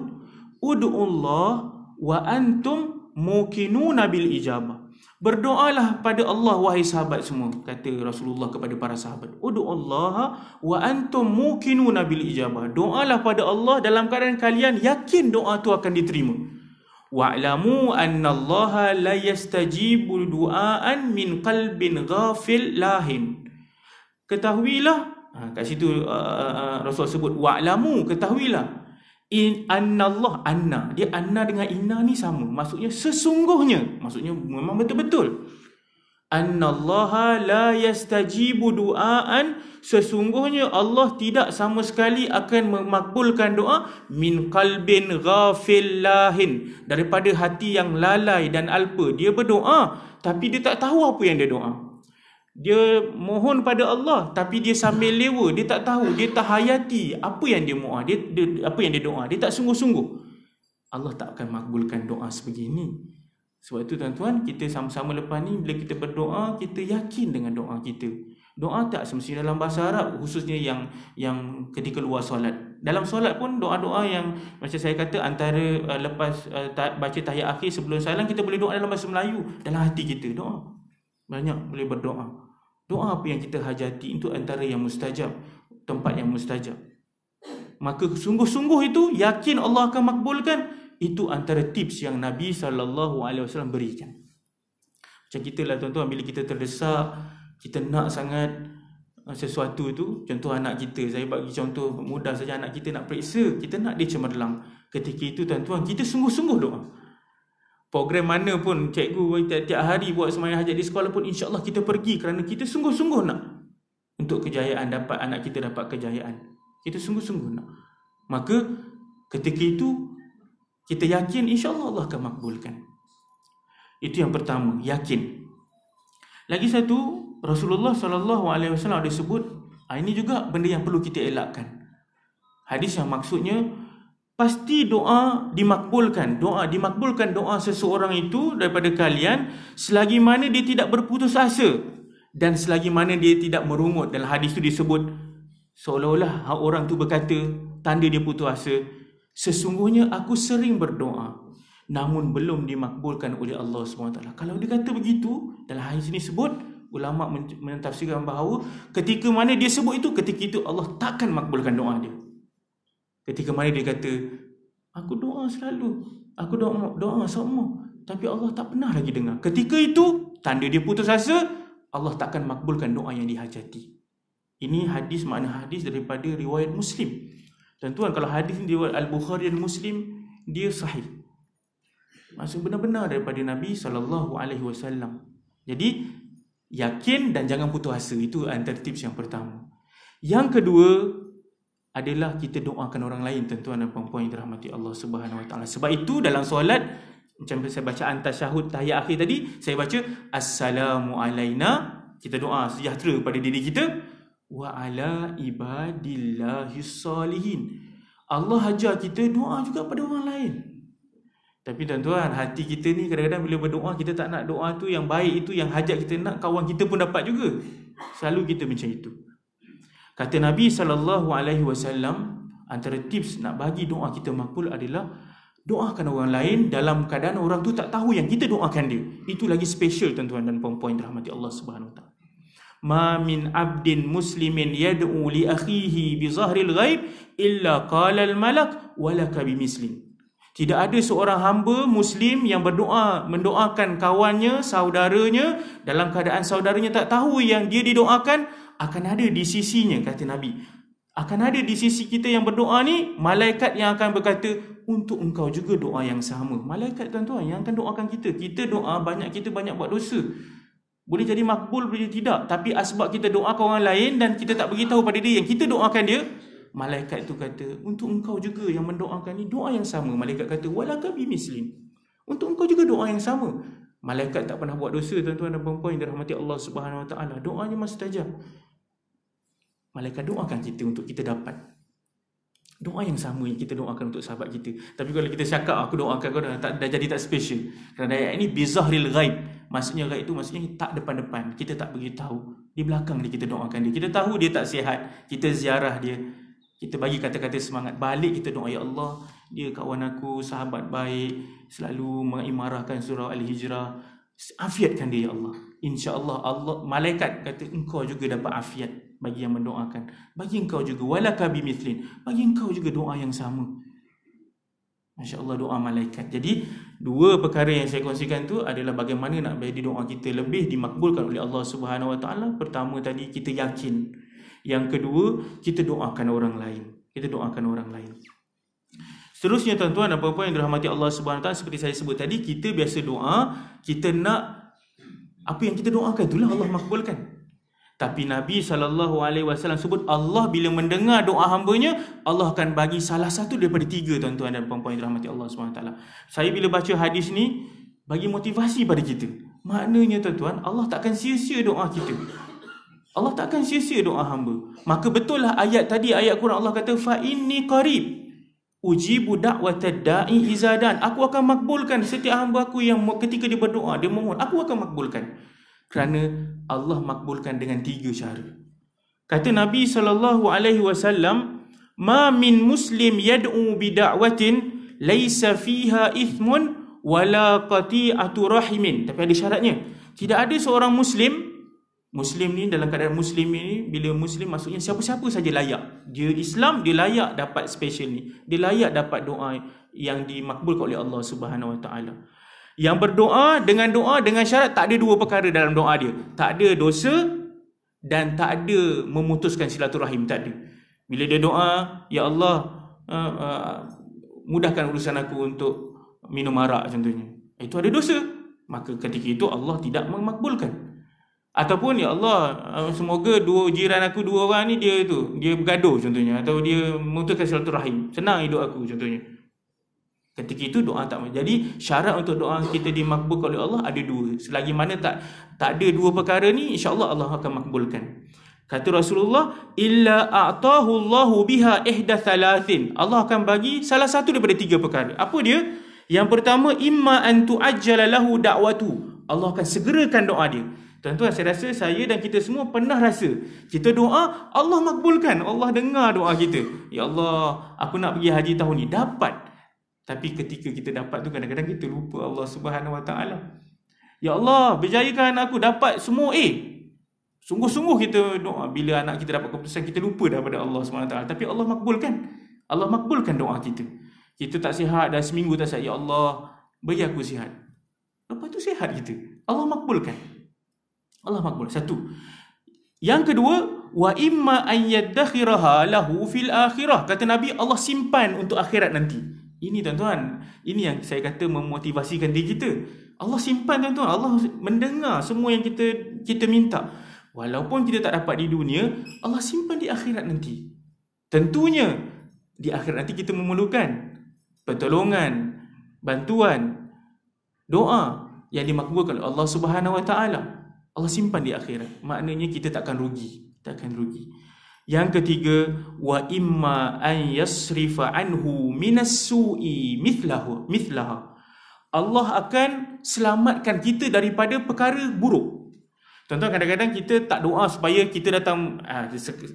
ud'ullah wa antum muqinuna bil ijabah. Berdoalah pada Allah wahai sahabat semua, kata Rasulullah kepada para sahabat. Ud'ullah wa antum muqinuna bil ijabah. Doalah pada Allah dalam keadaan kalian yakin doa tu akan diterima. Wa'lamu annallaha la yastajibu du'aan min qalbin ghafil lahin. Ketahuilah, kat situ Rasul sebut wa'lamu, ketahuilah. Annallah, anna, dia anna dengan inna ni sama, maksudnya sesungguhnya, maksudnya memang betul-betul. Annallaha la yastajibu du'aan, sesungguhnya Allah tidak sama sekali akan memakbulkan doa min qalbin ghafil lahin, daripada hati yang lalai dan alpa. Dia berdoa tapi dia tak tahu apa yang dia doa. Dia mohon pada Allah tapi dia sambil lewa, dia tak tahu, dia tak hayati apa yang dia doa, apa yang dia doa, dia tak sungguh-sungguh. Allah tak akan makbulkan doa sebegini. Sebab itu tuan-tuan, kita sama-sama lepas ni bila kita berdoa, kita yakin dengan doa kita. Doa tak semestinya dalam bahasa Arab, khususnya yang ketika luar solat. Dalam solat pun doa-doa yang macam saya kata, antara lepas baca tahiyat akhir sebelum salam, kita boleh doa dalam bahasa Melayu, dalam hati kita doa. Banyak boleh berdoa. Doa apa yang kita hajati itu antara yang mustajab, tempat yang mustajab. Maka sungguh-sungguh itu yakin Allah akan makbulkan. Itu antara tips yang Nabi SAW berikan. Macam kita lah tuan-tuan, bila kita terdesak, kita nak sangat sesuatu tu. Contoh anak kita, saya bagi contoh mudah saja, anak kita nak periksa, kita nak dia cemerlang. Ketika itu tuan-tuan, kita sungguh-sungguh doa. Program mana pun cikgu tiap hari buat sembahyang hajat di sekolah pun, insya-Allah kita pergi kerana kita sungguh-sungguh nak untuk kejayaan, dapat anak kita dapat kejayaan. Kita sungguh-sungguh nak. Maka ketika itu kita yakin insya-Allah Allah akan makbulkan. Itu yang pertama, yakin. Lagi satu, Rasulullah SAW ada sebut, ini juga benda yang perlu kita elakkan. Hadis yang maksudnya pasti doa dimakbulkan. Doa seseorang itu daripada kalian selagi mana dia tidak berputus asa dan selagi mana dia tidak merungut. Dalam hadis itu disebut seolah-olah orang tu berkata, tanda dia putus asa, sesungguhnya aku sering berdoa namun belum dimakbulkan oleh Allah SWT. Kalau dia kata begitu, dalam hadis ini sebut, ulama mentafsirkan bahawa ketika mana dia sebut itu, ketika itu Allah takkan makbulkan doa dia. Ketika mana dia kata, aku doa selalu, aku doa sama, tapi Allah tak pernah lagi dengar. Ketika itu, tanda dia putus asa, Allah takkan makbulkan doa yang dihajati. Ini hadis, makna hadis daripada riwayat Muslim. Tuan-tuan, kalau hadis ni riwayat Al-Bukhari dan Muslim, dia sahih. Maksud benar-benar daripada Nabi SAW. Jadi, yakin dan jangan putus asa. Itu antara tips yang pertama. Yang kedua adalah kita doakan orang lain, tuan-tuan dan puan-puan yang dirahmati Allah Subhanahu Wa Taala. Sebab itu dalam solat, macam saya bacaan tasyahud tahiyat akhir tadi, saya baca assalamu alaina, kita doa sejahtera pada diri kita, wa ala ibadillahis salihin. Allah ajar kita doa juga pada orang lain. Tapi tuan-tuan, hati kita ni kadang-kadang bila berdoa, kita tak nak doa tu yang baik itu, yang hajat kita nak, kawan kita pun dapat juga. Selalu kita macam itu. Kata Nabi SAW, antara tips nak bagi doa kita makbul adalah doakan orang lain dalam keadaan orang tu tak tahu yang kita doakan dia. Itu lagi special tuan-tuan dan puan-puan dirahmati Allah Subhanahu Wa Taala. Ma min abdin muslimin yad'u li akhihi bi zahril ghaib illa qala al malak walaka bimislim. Tidak ada seorang hamba muslim yang mendoakan kawannya, saudaranya dalam keadaan saudaranya tak tahu yang dia didoakan, akan ada di sisinya, kata Nabi. Akan ada di sisi kita yang berdoa ni malaikat yang akan berkata, untuk engkau juga doa yang sama. Malaikat tuan-tuan yang akan doakan kita. Kita doa kita banyak buat dosa. Boleh jadi makbul, boleh jadi tidak. Tapi asbab kita doakan orang lain dan kita tak beritahu pada dia yang kita doakan dia, malaikat tu kata, untuk engkau juga yang mendoakan ni doa yang sama. Malaikat kata, walaka bimislim. Untuk engkau juga doa yang sama. Malaikat tak pernah buat dosa tuan-tuan dan puan-puan yang dirahmati Allah Subhanahu Wa Taala. Doanya mustajab. Malaikat doakan kita untuk kita dapat doa yang sama yang kita doakan untuk sahabat kita. Tapi kalau kita cakap aku doakan kau dah jadi tak special. Kerana ayat ini bizahril ghaib. Maksudnya ghaib itu maksudnya tak depan-depan. Kita tak beritahu. Di belakang dia kita doakan dia. Kita tahu dia tak sihat, kita ziarah dia. Kita bagi kata-kata semangat. Balik kita doa, ya Allah, dia kawan aku, sahabat baik, selalu mengimarahkan surah Al-Hijrah. Afiatkan dia, ya Allah. InsyaAllah Allah, malaikat kata engkau juga dapat afiat bagi yang mendoakan. Bagi engkau juga walaka bimithlin. Bagi engkau juga doa yang sama. Masya-Allah, doa malaikat. Jadi dua perkara yang saya kongsikan tu adalah bagaimana nak bagi doa kita lebih dimakbulkan oleh Allah Subhanahu Wa Taala. Pertama tadi kita yakin. Yang kedua, kita doakan orang lain. Kita doakan orang lain. Seterusnya tuan-tuan dan puan-puan yang dirahmati Allah Subhanahu Wa Taala, seperti saya sebut tadi, kita biasa doa, kita nak apa yang kita doakan itulah Allah makbulkan. Tapi Nabi SAW sebut Allah bila mendengar doa hambanya, Allah akan bagi salah satu daripada tiga tuan-tuan dan puan-puan yang dirahmati Allah SWT. Saya bila baca hadis ni, bagi motivasi pada kita. Maknanya tuan-tuan, Allah takkan sia-sia doa kita. Allah takkan sia-sia doa hamba. Maka betul lah ayat tadi, ayat Quran Allah kata, fa inni qarib ujibu da'watad da'i izadan. Aku akan makbulkan setiap hamba aku yang ketika dia berdoa, dia mohon, aku akan makbulkan. Kerana Allah makbulkan dengan tiga cara. Kata Nabi SAW, ma min muslim yad'u bida'watin laysa fiha ithmun wala qati'atu rahimin. Tapi ada syaratnya. Tidak ada seorang Muslim ni dalam keadaan Muslim ni, bila Muslim maksudnya siapa-siapa saja layak. Dia Islam, dia layak dapat special ni. Dia layak dapat doa yang dimakbulkan oleh Allah Subhanahu Wa Taala. Yang berdoa dengan syarat tak ada dua perkara dalam doa dia. Tak ada dosa dan tak ada memutuskan silaturahim, tak ada. Bila dia doa, ya Allah, mudahkan urusan aku untuk minum arak contohnya. Itu ada dosa. Maka ketika itu Allah tidak memakbulkan. Ataupun ya Allah, semoga jiran aku dua orang ni dia bergaduh contohnya, atau dia memutuskan silaturahim, senang hidup aku contohnya. Ketika itu doa tak. Jadi syarat untuk doa kita dimakbulkan oleh Allah ada dua. Selagi mana tak ada dua perkara ni, insya-Allah Allah akan makbulkan. Kata Rasulullah, illa a'tahu Allahu biha ihda thalathin. Allah akan bagi salah satu daripada tiga perkara. Apa dia? Yang pertama, imma an tu'ajjala lahu da'watu. Allah akan segerakan doa dia. Tuan-tuan, saya rasa saya dan kita semua pernah rasa kita doa, Allah makbulkan, Allah dengar doa kita. Ya Allah, aku nak pergi haji tahun ni, dapat. Tapi ketika kita dapat tu, kadang-kadang kita lupa Allah Subhanahu Wa Taala. Ya Allah, berjayakan aku dapat semua A. Sungguh-sungguh kita doa, bila anak kita dapat keputusan, kita lupa daripada Allah Subhanahu Wa Taala. Tapi Allah makbulkan. Allah makbulkan doa kita. Kita tak sihat dah seminggu tak sihat, ya Allah, bagi aku sihat. Lepas tu sihat kita. Allah makbulkan. Allah makbul. Satu. Yang kedua, wa imma an yaddakhiraha lahu fil akhirah. Kata Nabi, Allah simpan untuk akhirat nanti. Ini tuan-tuan, ini yang saya kata memotivasikan diri kita. Allah simpan tuan-tuan, Allah mendengar semua yang kita minta. Walaupun kita tak dapat di dunia, Allah simpan di akhirat nanti. Tentunya di akhirat nanti kita memerlukan pertolongan, bantuan, doa yang dimakbulkan oleh Allah Subhanahu Wa Taala. Allah simpan di akhirat. Maknanya kita takkan rugi, takkan rugi. Yang ketiga, wa imma an yasrifa anhu minas su'i mithlaha. Allah akan selamatkan kita daripada perkara buruk. Tuan-tuan, kadang-kadang kita tak doa supaya kita datang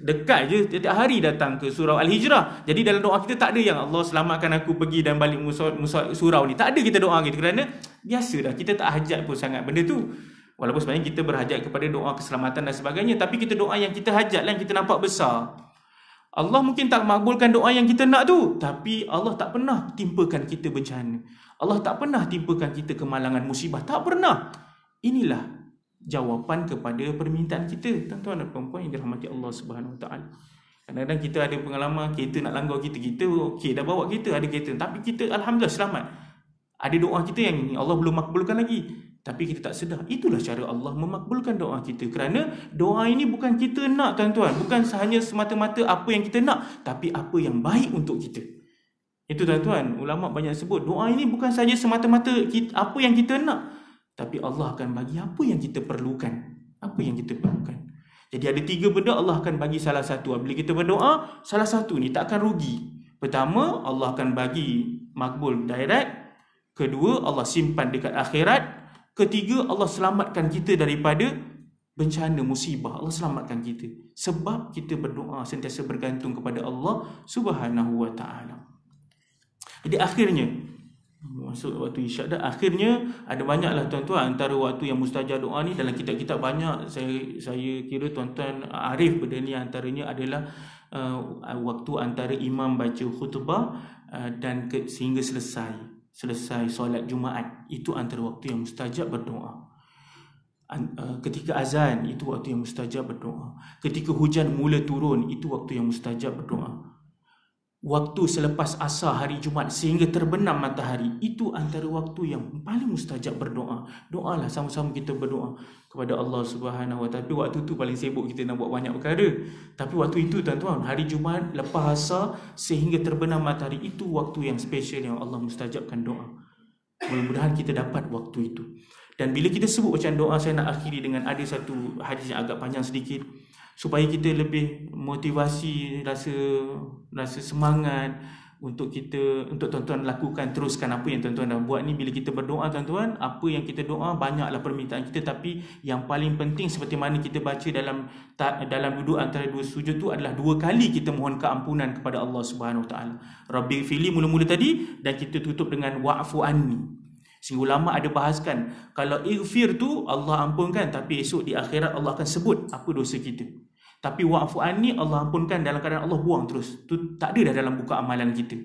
dekat je, setiap hari datang ke surau Al-Hijrah. Jadi dalam doa kita tak ada yang Allah selamatkan aku pergi dan balik surau ni. Tak ada kita doa gitu, kerana biasa dah, kita tak hajat pun sangat benda tu. Walaupun sebenarnya kita berhajat kepada doa keselamatan dan sebagainya, tapi kita doa yang kita hajat lah, yang kita nampak besar. Allah mungkin tak makbulkan doa yang kita nak tu, tapi Allah tak pernah timpakan kita bencana. Allah tak pernah timpakan kita kemalangan, musibah. Tak pernah. Inilah jawapan kepada permintaan kita, tuan-tuan dan puan-puan yang dirahmati Allah Subhanahu Wa Taala. Kadang-kadang kita ada pengalaman kereta nak langgar kita okey, dah bawa kereta, ada kereta, tapi kita alhamdulillah selamat. Ada doa kita yang Allah belum makbulkan lagi, tapi kita tak sedar. Itulah cara Allah memakbulkan doa kita, kerana doa ini bukan kita nak, tuan-tuan, bukan hanya semata-mata apa yang kita nak, tapi apa yang baik untuk kita. Itu, tuan-tuan, ulama banyak sebut doa ini bukan saja semata-mata apa yang kita nak, tapi Allah akan bagi apa yang kita perlukan. Apa yang kita perlukan. Jadi ada 3 benda Allah akan bagi salah satu. Bila kita berdoa, salah satu ni tak akan rugi. Pertama, Allah akan bagi makbul direct. Kedua, Allah simpan dekat akhirat. Ketiga, Allah selamatkan kita daripada bencana, musibah. Allah selamatkan kita. Sebab kita berdoa sentiasa bergantung kepada Allah Subhanahu Wa Taala. Jadi akhirnya, masuk waktu isyak dah, akhirnya ada banyaklah, tuan-tuan, antara waktu yang mustajab doa ni dalam kitab-kitab banyak. Saya kira tuan-tuan arif benda ni. Antaranya adalah waktu antara imam baca khutbah dan sehingga selesai solat Jumaat. Itu antara waktu yang mustajab berdoa. Ketika azan, itu waktu yang mustajab berdoa. Ketika hujan mula turun, itu waktu yang mustajab berdoa. Waktu selepas asar hari Jumaat sehingga terbenam matahari, itu antara waktu yang paling mustajab berdoa. Doalah, sama-sama kita berdoa kepada Allah Subhanahu Wa Taala. Tapi waktu tu paling sibuk, kita nak buat banyak perkara. Tapi waktu itu, tuan-tuan, hari Jumaat lepas asar sehingga terbenam matahari, itu waktu yang special yang Allah mustajabkan doa. Mudah-mudahan kita dapat waktu itu. Dan bila kita sebut macam doa, saya nak akhiri dengan ada satu hadis yang agak panjang sedikit, supaya kita lebih motivasi, rasa semangat untuk tuan-tuan lakukan, teruskan apa yang tuan-tuan dah buat ni. Bila kita berdoa, tuan-tuan, apa yang kita doa, banyaklah permintaan kita, tapi yang paling penting seperti mana kita baca dalam duduk antara 2 sujud tu adalah 2 kali kita mohon keampunan kepada Allah Subhanahu Wa Taala. Rabbi fili mula-mula tadi, dan kita tutup dengan wa'fu anni. Sehingga ulama ada bahaskan, kalau ighfir tu Allah ampunkan, tapi esok di akhirat Allah akan sebut apa dosa kita. Tapi wa'fu anni Allah ampunkan dalam keadaan Allah buang terus. Tu tak ada dah dalam buku amalan kita.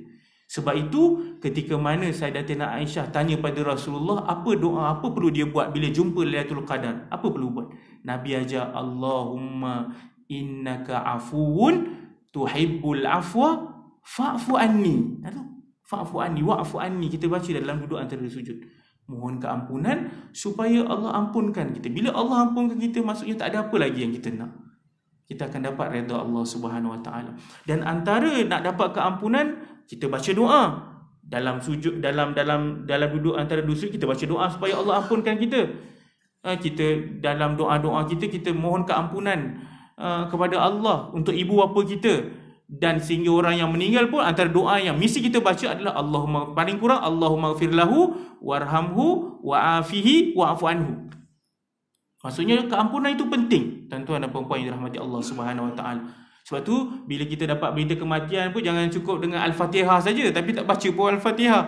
Sebab itu ketika mana Sayyidatina Aisyah tanya pada Rasulullah apa doa, apa perlu dia buat bila jumpa Lailatul Qadar, apa perlu buat? Nabi ajar, Allahumma innaka afuwun tuhibbul afwa fa'fu anni. Fa'fu anni, wa'fu anni, kita baca dalam duduk antara sujud. Mohon keampunan supaya Allah ampunkan kita. Bila Allah ampunkan kita, maksudnya tak ada apa lagi yang kita nak. Kita akan dapat redha Allah Subhanahu Wa Taala. Dan antara nak dapat keampunan, kita baca doa. Dalam sujud, dalam duduk antara 2 sujud, kita baca doa supaya Allah ampunkan kita. Kita dalam doa-doa kita mohon keampunan kepada Allah untuk ibu bapa kita. Dan sehingga orang yang meninggal pun, antara doa yang mesti kita baca adalah Allahumma, paling kurang Allahumma ighfir lahu warhamhu wa'afihi wa'fu anhu. Maksudnya keampunan itu penting, tuan-tuan dan puan-puan yang dirahmati Allah Subhanahu Wa Taala. Sebab tu bila kita dapat berita kematian pun, jangan cukup dengan Al-Fatihah saja, tapi tak baca pun Al-Fatihah.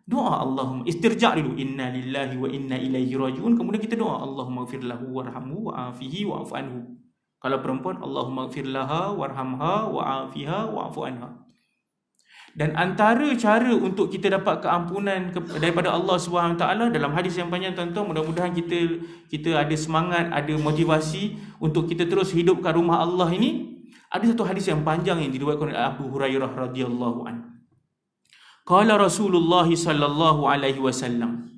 Doa Allahumma, istirja' dulu, inna lillahi wa inna ilaihi raji'un. Kemudian kita doa Allahumma ighfir lahu warhamhu wa'afihi wa'fu anhu. Kalau perempuan, Allahumma ighfir laha warhamha wa'afiha wa'fu anha. Dan antara cara untuk kita dapat keampunan daripada Allah Subhanahu Taala, dalam hadis yang panjang, tuan-tuan, mudah-mudahan kita ada semangat, ada motivasi untuk kita terus hidupkan rumah Allah ini. Ada satu hadis yang panjang yang diriwayatkan oleh Abu Hurairah radhiyallahu anhu. Qala Rasulullah sallallahu alaihi wasallam,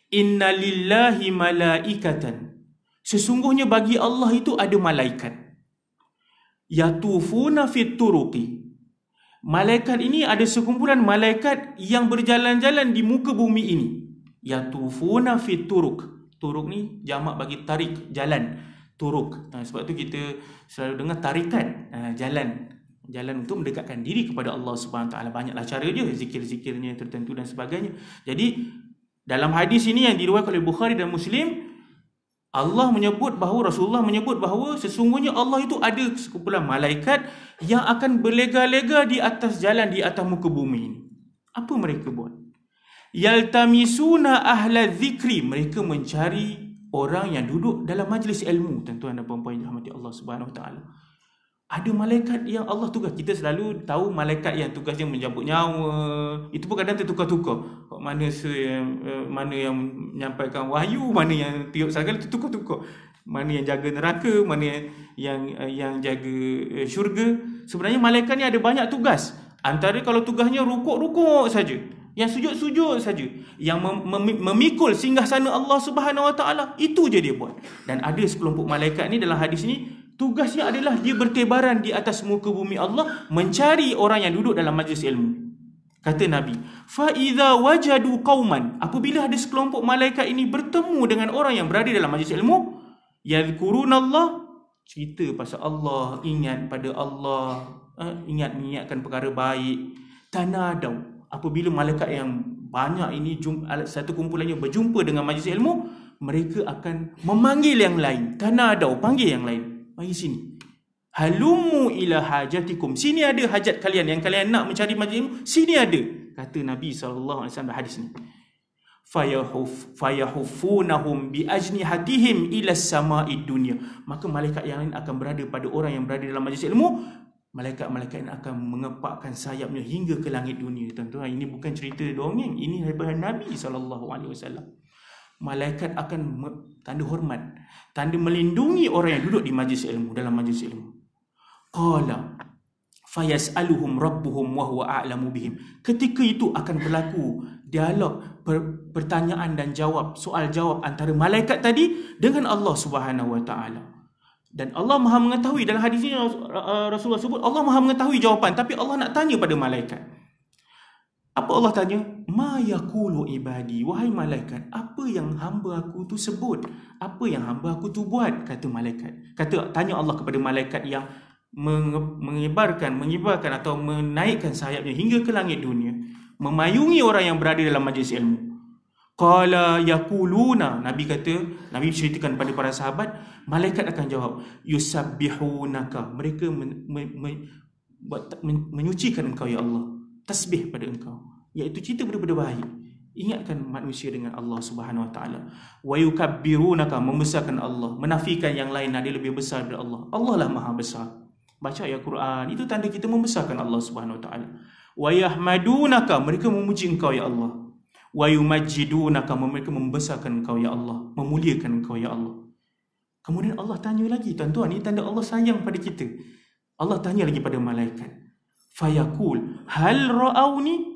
inna lillahi malaikatan, sesungguhnya bagi Allah itu ada malaikat, yatufuna fit turuqi. Malaikat ini ada sekumpulan malaikat yang berjalan-jalan di muka bumi ini. Yatufuna fit turuq. Turuq ni jamak bagi tarik, jalan. Turuq. Sebab tu kita selalu dengar tarikat, jalan untuk mendekatkan diri kepada Allah Subhanahu Taala. Banyaklah cara dia, zikir-zikirnya tertentu dan sebagainya. Jadi dalam hadis ini yang diriwayatkan oleh Bukhari dan Muslim, Allah menyebut bahawa, Rasulullah menyebut bahawa sesungguhnya Allah itu ada sekumpulan malaikat yang akan berlega-lega di atas jalan, di atas muka bumi ini. Apa mereka buat? Yaltamisuna ahla dzikri, mereka mencari orang yang duduk dalam majlis ilmu. Tuan-tuan dan puan-puan yang dirahmati Allah Subhanahu Wa Taala. Ada malaikat yang Allah tugas. Kita selalu tahu malaikat yang tugasnya menjemput nyawa. Itu pun kadang tertukar-tukar. Mana yang menyampaikan wahyu, mana yang tiup segala, itu tukar-tukar. Mana yang jaga neraka, mana yang jaga syurga. Sebenarnya malaikat ni ada banyak tugas. Antara kalau tugasnya rukuk-rukuk saja, yang sujud-sujud saja, yang memikul singgahsana Allah Subhanahu Wa Taala, itu je dia buat. Dan ada sekelompok malaikat ni dalam hadis ni, tugasnya adalah dia bertebaran di atas muka bumi Allah, mencari orang yang duduk dalam majlis ilmu. Kata Nabi, fa idza wajadu qauman, apabila ada sekelompok malaikat ini bertemu dengan orang yang berada dalam majlis ilmu, yadhkurunallah, cerita pasal Allah, ingat pada Allah, mengingatkan perkara baik. Tanadau, apabila malaikat yang banyak ini satu kumpulannya berjumpa dengan majlis ilmu, mereka akan memanggil yang lain. Tanadau, panggil yang lain. Mari sini. Halumu ila hajatikum. Sini ada hajat kalian yang kalian nak mencari majlis ilmu. Sini ada. Kata Nabi SAW dalam hadis ni. Fayahufunahum bi ajnihatihim ila sama'id dunya. Maka malaikat yang lain akan berada pada orang yang berada dalam majlis ilmu. Malaikat-malaikat ini akan mengepakkan sayapnya hingga ke langit dunia. Tuan-tuan, ini bukan cerita dongeng. Ini daripada Nabi SAW. Malaikat akan tanda hormat, tanda melindungi orang yang duduk di majlis ilmu, dalam majlis ilmu. Qala fayas'aluhum rabbuhum wa huwa a'lamu bihim. Ketika itu akan berlaku dialog, pertanyaan dan jawab, soal jawab antara malaikat tadi dengan Allah Subhanahu Wa Taala. Dan Allah Maha mengetahui. Dalam hadis ini Rasulullah sebut Allah Maha mengetahui jawapan, tapi Allah nak tanya pada malaikat. Apa Allah tanya? Ma yaqulu ibadi, wahai malaikat, apa yang hamba aku tu sebut? Apa yang hamba aku tu buat? Kata malaikat. Tanya Allah kepada malaikat yang mengibarkan atau menaikkan sayapnya hingga ke langit dunia, memayungi orang yang berada dalam majlis ilmu. Qala yaquluna, Nabi ceritakan pada para sahabat, malaikat akan jawab, yusabbihunaka, mereka menyucikan engkau ya Allah, tasbih pada engkau, iaitu cerita benda-benda baik, ingatkan manusia dengan Allah Subhanahu Wa Taala. Wa yukabbirunaka, membesarkan Allah, menafikan yang lain ada lebih besar daripada Allah. Allah lah Maha besar. Baca ayat Quran, itu tanda kita membesarkan Allah Subhanahu Wa Taala. Wa yahmadunaka, mereka memuji engkau ya Allah. Wa yumajjidunaka, mereka membesarkan engkau ya Allah, memuliakan engkau ya Allah. Kemudian Allah tanya lagi, tuan-tuan, ini tanda Allah sayang pada kita. Allah tanya lagi pada malaikat. Fayaqul hal ra'auni,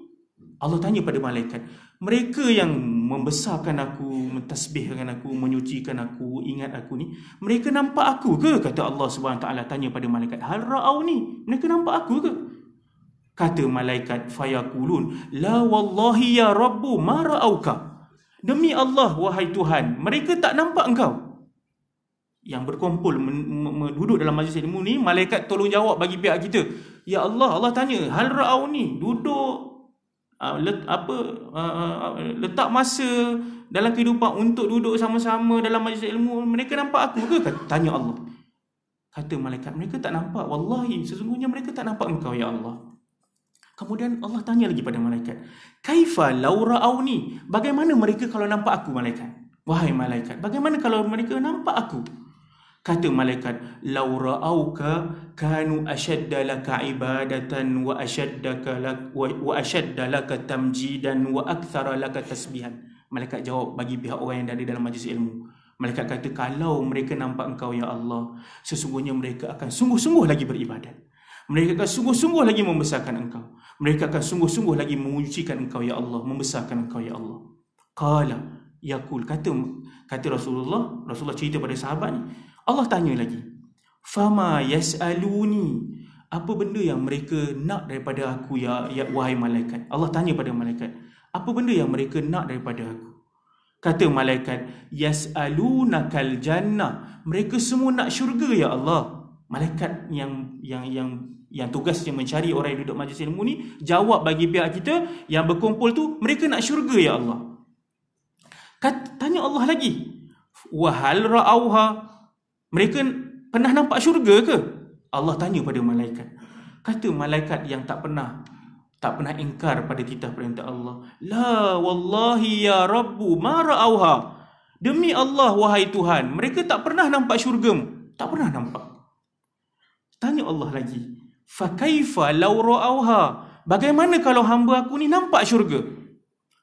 Allah tanya pada malaikat, mereka yang membesarkan aku, mentasbihkan aku, menyucikan aku, ingat aku ni, mereka nampak aku ke? Kata Allah Subhanahu Taala, tanya pada malaikat, hal ra'auni, mereka nampak aku ke? Kata malaikat, fayaqulun la wallahi ya rabbu ma ra'auka, demi Allah wahai Tuhan, mereka tak nampak engkau. Yang berkumpul duduk dalam majlis ilmu ni, malaikat tolong jawab bagi pihak kita. Ya Allah, Allah tanya, hal ra'auni, duduk letak masa dalam kehidupan untuk duduk sama-sama dalam majlis ilmu, mereka nampak aku ke? Tanya Allah. Kata malaikat, mereka tak nampak, wallahi sesungguhnya mereka tak nampak engkau ya Allah. Kemudian Allah tanya lagi pada malaikat, kaifa law ra'auni, bagaimana mereka kalau nampak aku malaikat? Wahai malaikat, bagaimana kalau mereka nampak aku? Kata malaikat, law ra'auka kanu ashadda laka ibadatan wa ashadda laka tamjidan wa akthara laka tasbihan. Malaikat jawab bagi pihak orang yang ada dalam majlis ilmu. Malaikat kata, kalau mereka nampak engkau ya Allah, sesungguhnya mereka akan sungguh-sungguh lagi beribadat. Mereka akan sungguh-sungguh lagi membesarkan engkau. Mereka akan sungguh-sungguh lagi memujikan engkau ya Allah, membesarkan engkau ya Allah. Qala yaqul, kata Rasulullah cerita pada sahabat ni, Allah tanya lagi, fama yas'aluni, apa benda yang mereka nak daripada aku ya wahai malaikat? Allah tanya pada malaikat, apa benda yang mereka nak daripada aku? Kata malaikat, yas'alunakal jannah, mereka semua nak syurga ya Allah. Malaikat yang tugasnya mencari orang yang duduk majlis ilmu ni jawab bagi pihak kita yang berkumpul tu, mereka nak syurga ya Allah. Tanya Allah lagi, Wa hal ra'auha, mereka pernah nampak syurga ke? Allah tanya pada malaikat. Kata malaikat yang tak pernah ingkar pada titah perintah Allah, la wallahi ya rabbu ma ra'auha, demi Allah wahai Tuhan, mereka tak pernah nampak syurga-Mu, tak pernah nampak. Tanya Allah lagi, fa kaifa law ra'auha, bagaimana kalau hamba aku ni nampak syurga?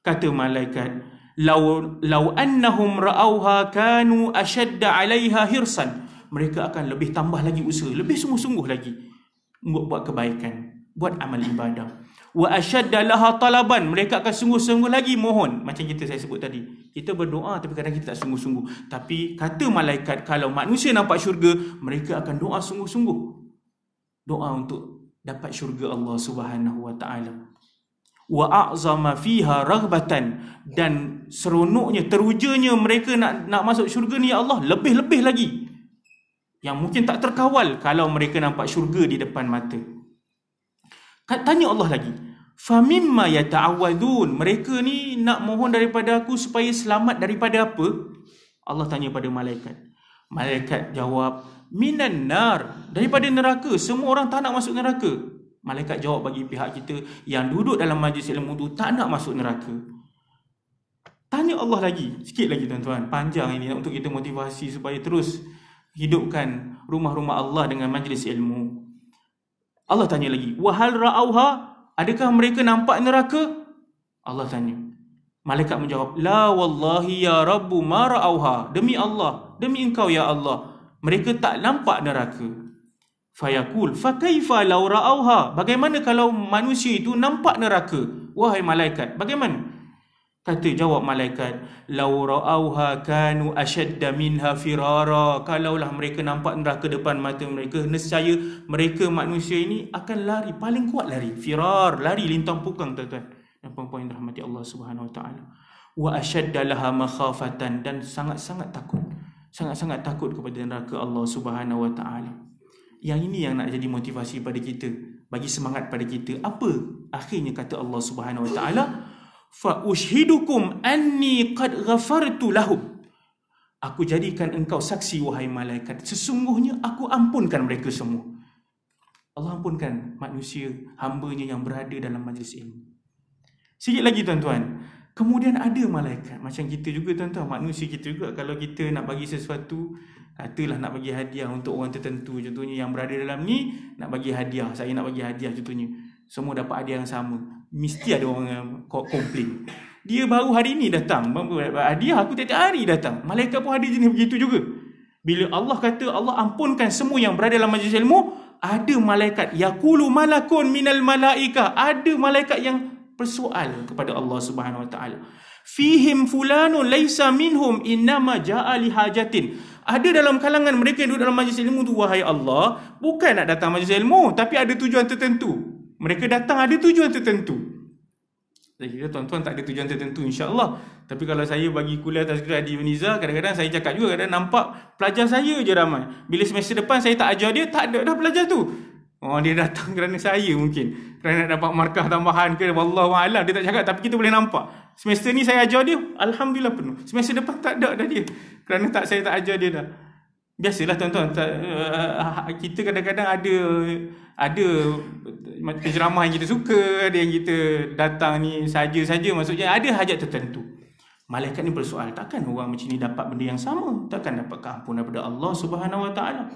Kata malaikat, law annahum ra'auha kanu ashadda 'alaiha hirsan, mereka akan lebih tambah lagi usaha, lebih sungguh-sungguh lagi buat kebaikan, buat amal ibadah. Wa ashadda laha talaban, mereka akan sungguh-sungguh lagi mohon. Macam saya sebut tadi, kita berdoa tapi kadang kita tak sungguh-sungguh. Tapi kata malaikat, kalau manusia nampak syurga, mereka akan doa sungguh-sungguh, doa untuk dapat syurga Allah Subhanahu wa taala. Wa a'zama fiha raghbatan, dan seronoknya, terujanya mereka nak masuk syurga ni, ya Allah, lebih-lebih lagi, yang mungkin tak terkawal kalau mereka nampak syurga di depan mata. Tanya Allah lagi, famimma yata'awwadun, mereka ni nak mohon daripada aku supaya selamat daripada apa? Allah tanya pada malaikat. Malaikat jawab, minan nar, daripada neraka. Semua orang tak nak masuk neraka. Malaikat jawab bagi pihak kita yang duduk dalam majlis ilmu tu tak nak masuk neraka. Tanya Allah lagi, sikit lagi tuan-tuan, panjang ini untuk kita motivasi supaya terus hidupkan rumah-rumah Allah dengan majlis ilmu. Allah tanya lagi, wahal ra'auha, adakah mereka nampak neraka? Allah tanya. Malaikat menjawab, la wallahi ya rabbu ma ra'auha, demi Allah, demi engkau ya Allah, mereka tak nampak neraka. Fayaqul fa kaifa law ra'auha, bagaimana kalau manusia itu nampak neraka? Wahai malaikat, bagaimana? Kata jawab malaikat, law ra'auha kanu ashadda minha firara, kalaulah mereka nampak neraka depan mata mereka, nescaya mereka manusia ini akan lari, paling kuat lari, firar, lari lintang pukang tuan-tuan dan puan-puan yang dirahmati Allah Subhanahu wa taala. Wa ashadda laha makhafatan, dan sangat-sangat takut kepada neraka Allah Subhanahu wa taala. Yang ini yang nak jadi motivasi pada kita, bagi semangat pada kita. Apa akhirnya kata Allah Subhanahu wa taala? Fa ushhidukum anni qad ghafartu lahum, aku jadikan engkau saksi wahai malaikat, sesungguhnya aku ampunkan mereka semua. Allah ampunkan manusia, hamba-Nya yang berada dalam majlis ilmu. Sikit lagi tuan-tuan, kemudian ada malaikat macam kita juga tuan-tuan, manusia kita juga. Kalau kita nak bagi sesuatu, katalah nak bagi hadiah untuk orang tertentu, contohnya yang berada dalam ni nak bagi hadiah, saya nak bagi hadiah contohnya, semua dapat hadiah yang sama, mesti ada orang yang komplain. Dia baru hari ni datang hadiah, aku tiap-tiap hari datang. Malaikat pun ada jenis begitu juga. Bila Allah kata Allah ampunkan semua yang berada dalam majlis ilmu, ada malaikat yaqulu malakun minal malaika, ada malaikat yang bersoal kepada Allah Subhanahu wa taala. Fihim fulanun laisa minhum innama jaa li hajatin, ada dalam kalangan mereka yang duduk dalam majlis ilmu tu, wahai Allah, bukan nak datang majlis ilmu, tapi ada tujuan tertentu. Mereka datang ada tujuan tertentu. Saya kira tuan-tuan tak ada tujuan tertentu, insya-Allah. Tapi kalau saya bagi kuliah Tazkirah di Uniza, kadang-kadang saya cakap juga, kadang nampak pelajar saya je ramai. Bila semester depan saya tak ajar dia, tak ada dah pelajar tu. Oh, dia datang kerana saya mungkin, kerana nak dapat markah tambahan ke, wallahu a'lam, dia tak cakap, tapi kita boleh nampak. Semester ni saya ajar dia, alhamdulillah penuh. Semester depan tak ada dah dia, kerana saya tak ajar dia dah. Biasalah tuan-tuan, kita kadang-kadang ada penceramah yang kita suka, ada yang kita datang ni saja-saja, maksudnya ada hajat tertentu. Malaikat ni bersoal, takkan orang macam ni dapat benda yang sama? Takkan dapat keampunan daripada Allah Subhanahu wa taala?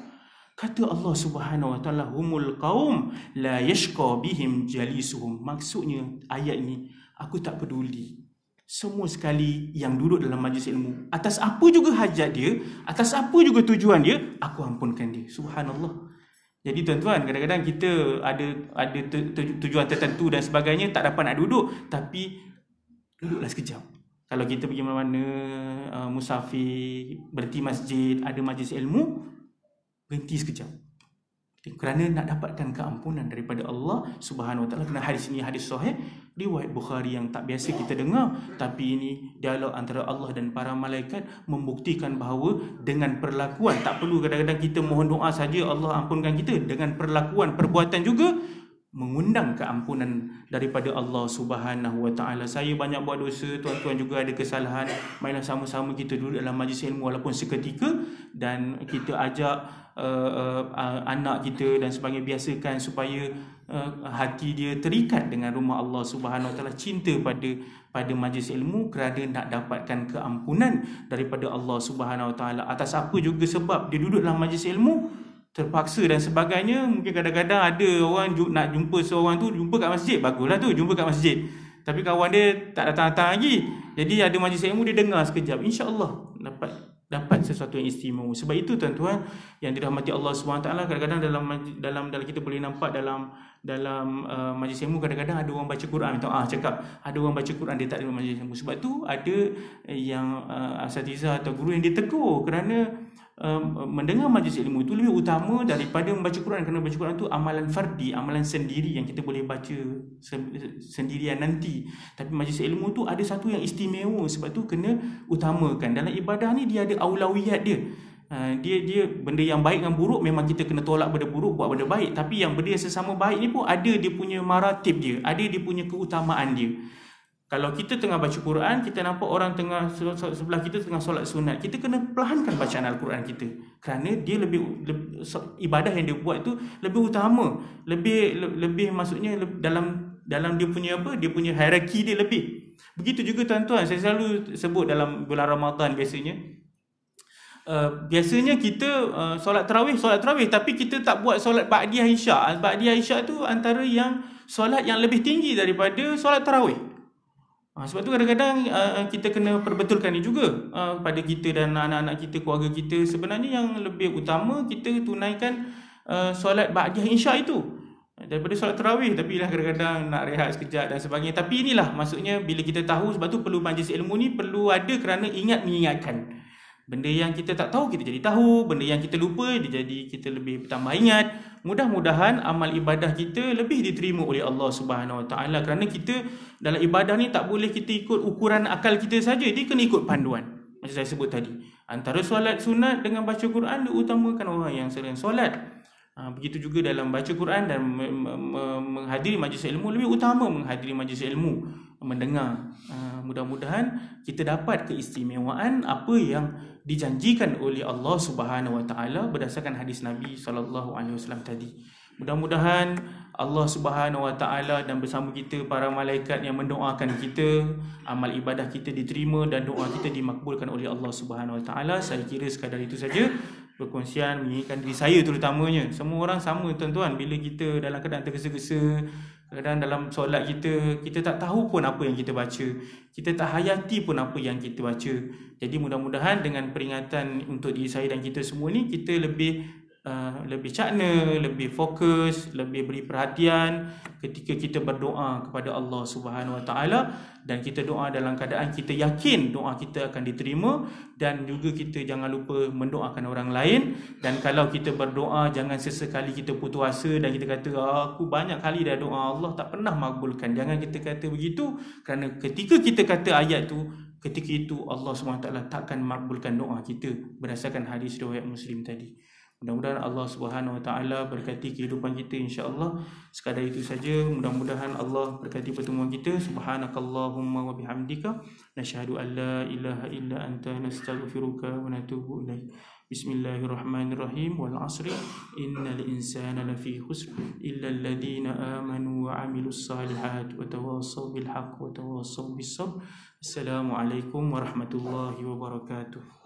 Kata Allah Subhanahu wa taala, humul qaum la yashqa bihim jalisuhum. Maksudnya ayat ni, aku tak peduli semua sekali yang duduk dalam majlis ilmu, atas apa juga hajat dia, atas apa juga tujuan dia, aku ampunkan dia. Subhanallah. Jadi tuan-tuan, kadang-kadang kita ada tujuan tertentu dan sebagainya, tak dapat nak duduk, tapi duduklah sekejap. Kalau kita pergi mana-mana, musafir, berhenti masjid, ada majlis ilmu, berhenti sekejap, kerana nak dapatkan keampunan daripada Allah Subhanahu wa taala. Kerana hadis ini hadis sahih, riwayat Bukhari yang tak biasa kita dengar, tapi ini dialog antara Allah dan para malaikat, membuktikan bahawa dengan perlakuan, tak perlu kadang-kadang kita mohon doa saja Allah ampunkan kita, dengan perlakuan, perbuatan juga mengundang keampunan daripada Allah Subhanahu wa taala. Saya banyak buat dosa, tuan-tuan juga ada kesalahan. Marilah sama-sama kita duduk dalam majlis ilmu walaupun seketika, dan kita ajak anak kita dan sebagainya, biasakan supaya hati dia terikat dengan rumah Allah Subhanahu wa taala, cinta pada majlis ilmu kerana nak dapatkan keampunan daripada Allah Subhanahu wa taala. Atas apa juga sebab dia duduk dalam majlis ilmu, terpaksa dan sebagainya. Mungkin kadang-kadang ada orang nak jumpa seorang tu, jumpa kat masjid, baguslah tu jumpa kat masjid, tapi kawan dia tak datang-datang lagi. Jadi ada majlis ilmu, dia dengar sekejap, insya-Allah dapat sesuatu yang istimewa. Sebab itu tuan-tuan yang dirahmati Allah SWT, kadang-kadang dalam kita boleh nampak dalam majlis ilmu, kadang-kadang ada orang baca Quran, cakap ada orang baca Quran, dia tak ada majlis ilmu. Sebab tu ada yang asatizah atau guru yang ditegur kerana mendengar majlis ilmu itu lebih utama daripada membaca Quran, kerana baca Quran itu amalan fardi, amalan sendiri yang kita boleh baca sendirian nanti. Tapi majlis ilmu tu ada satu yang istimewa, sebab tu kena utamakan. Dalam ibadah ni dia ada aulawiyat dia. Dia benda yang baik dengan buruk memang kita kena tolak benda buruk, buat benda baik. Tapi yang benda yang sesama baik ni pun ada dia punya maratib dia, ada dia punya keutamaan dia. Kalau kita tengah baca Quran, kita nampak orang tengah sebelah kita tengah solat sunat, kita kena perlahankan bacaan Al-Quran kita, kerana dia lebih ibadah yang dia buat tu lebih utama, lebih maksudnya dalam dia punya dia punya hierarki dia lebih. Begitu juga tuan-tuan, saya selalu sebut dalam bulan Ramadan biasanya kita solat tarawih, tapi kita tak buat solat ba'diyah isyak. Ba'diyah isyak tu antara yang solat yang lebih tinggi daripada solat tarawih. Sebab tu kadang-kadang kita kena perbetulkan ni juga pada kita dan anak-anak kita, keluarga kita. Sebenarnya yang lebih utama kita tunaikan solat ba'diyah isyak itu daripada solat tarawih. Tapi lah kadang-kadang nak rehat sekejap dan sebagainya. Tapi inilah maksudnya bila kita tahu, sebab tu perlu majlis ilmu ni perlu ada, kerana mengingatkan. Benda yang kita tak tahu kita jadi tahu, benda yang kita lupa dia jadi kita lebih bertambah ingat. Mudah-mudahan amal ibadah kita lebih diterima oleh Allah Subhanahu Wa Taala, kerana kita dalam ibadah ni tak boleh kita ikut ukuran akal kita saja, dia kena ikut panduan. Macam saya sebut tadi, antara solat sunat dengan baca Quran diutamakan orang yang sering solat. Begitu juga dalam baca Quran dan menghadiri majlis ilmu, lebih utama menghadiri majlis ilmu, mendengar. Mudah-mudahan kita dapat keistimewaan apa yang dijanjikan oleh Allah Subhanahu Wa Taala berdasarkan hadis Nabi sallallahu alaihi wasallam tadi. Mudah-mudahan Allah Subhanahu Wa Taala dan bersama kita para malaikat yang mendoakan kita, amal ibadah kita diterima dan doa kita dimakbulkan oleh Allah Subhanahu Wa Taala. Saya kira sekadar itu saja perkongsian mengingatkan diri saya terutamanya. Semua orang sama tuan-tuan, bila kita dalam keadaan tergesa-gesa, kadang dalam solat kita tak tahu pun apa yang kita baca, kita tak hayati pun apa yang kita baca. Jadi mudah-mudahan dengan peringatan untuk diri saya dan kita semua ni, kita lebih cakna, lebih fokus, lebih beri perhatian ketika kita berdoa kepada Allah Subhanahu Wa Taala, dan kita doa dalam keadaan kita yakin doa kita akan diterima, dan juga kita jangan lupa mendoakan orang lain. Dan kalau kita berdoa, jangan sesekali kita putus asa dan kita kata aku banyak kali dah doa Allah tak pernah makbulkan. Jangan kita kata begitu, kerana ketika kita kata ayat tu, ketika itu Allah SWT takkan makbulkan doa kita berdasarkan hadis riwayat Muslim tadi. Mudah-mudahan Allah Subhanahu Wa Taala berkati kehidupan kita, insya-Allah. Sekadar itu saja. Mudah-mudahan Allah berkati pertemuan kita. Subhanakallahumma wa bihamdika nasyhadu an la ilaha illa anta nastaghfiruka wa natubu ilaik. Bismillahirrahmanirrahim. Wal 'asri innal insana lafi khusr illa alladhina amanu wa 'amilus solihat wa tawassaw bil haqq wa tawassaw bis sabr. Assalamualaikum warahmatullahi wabarakatuh.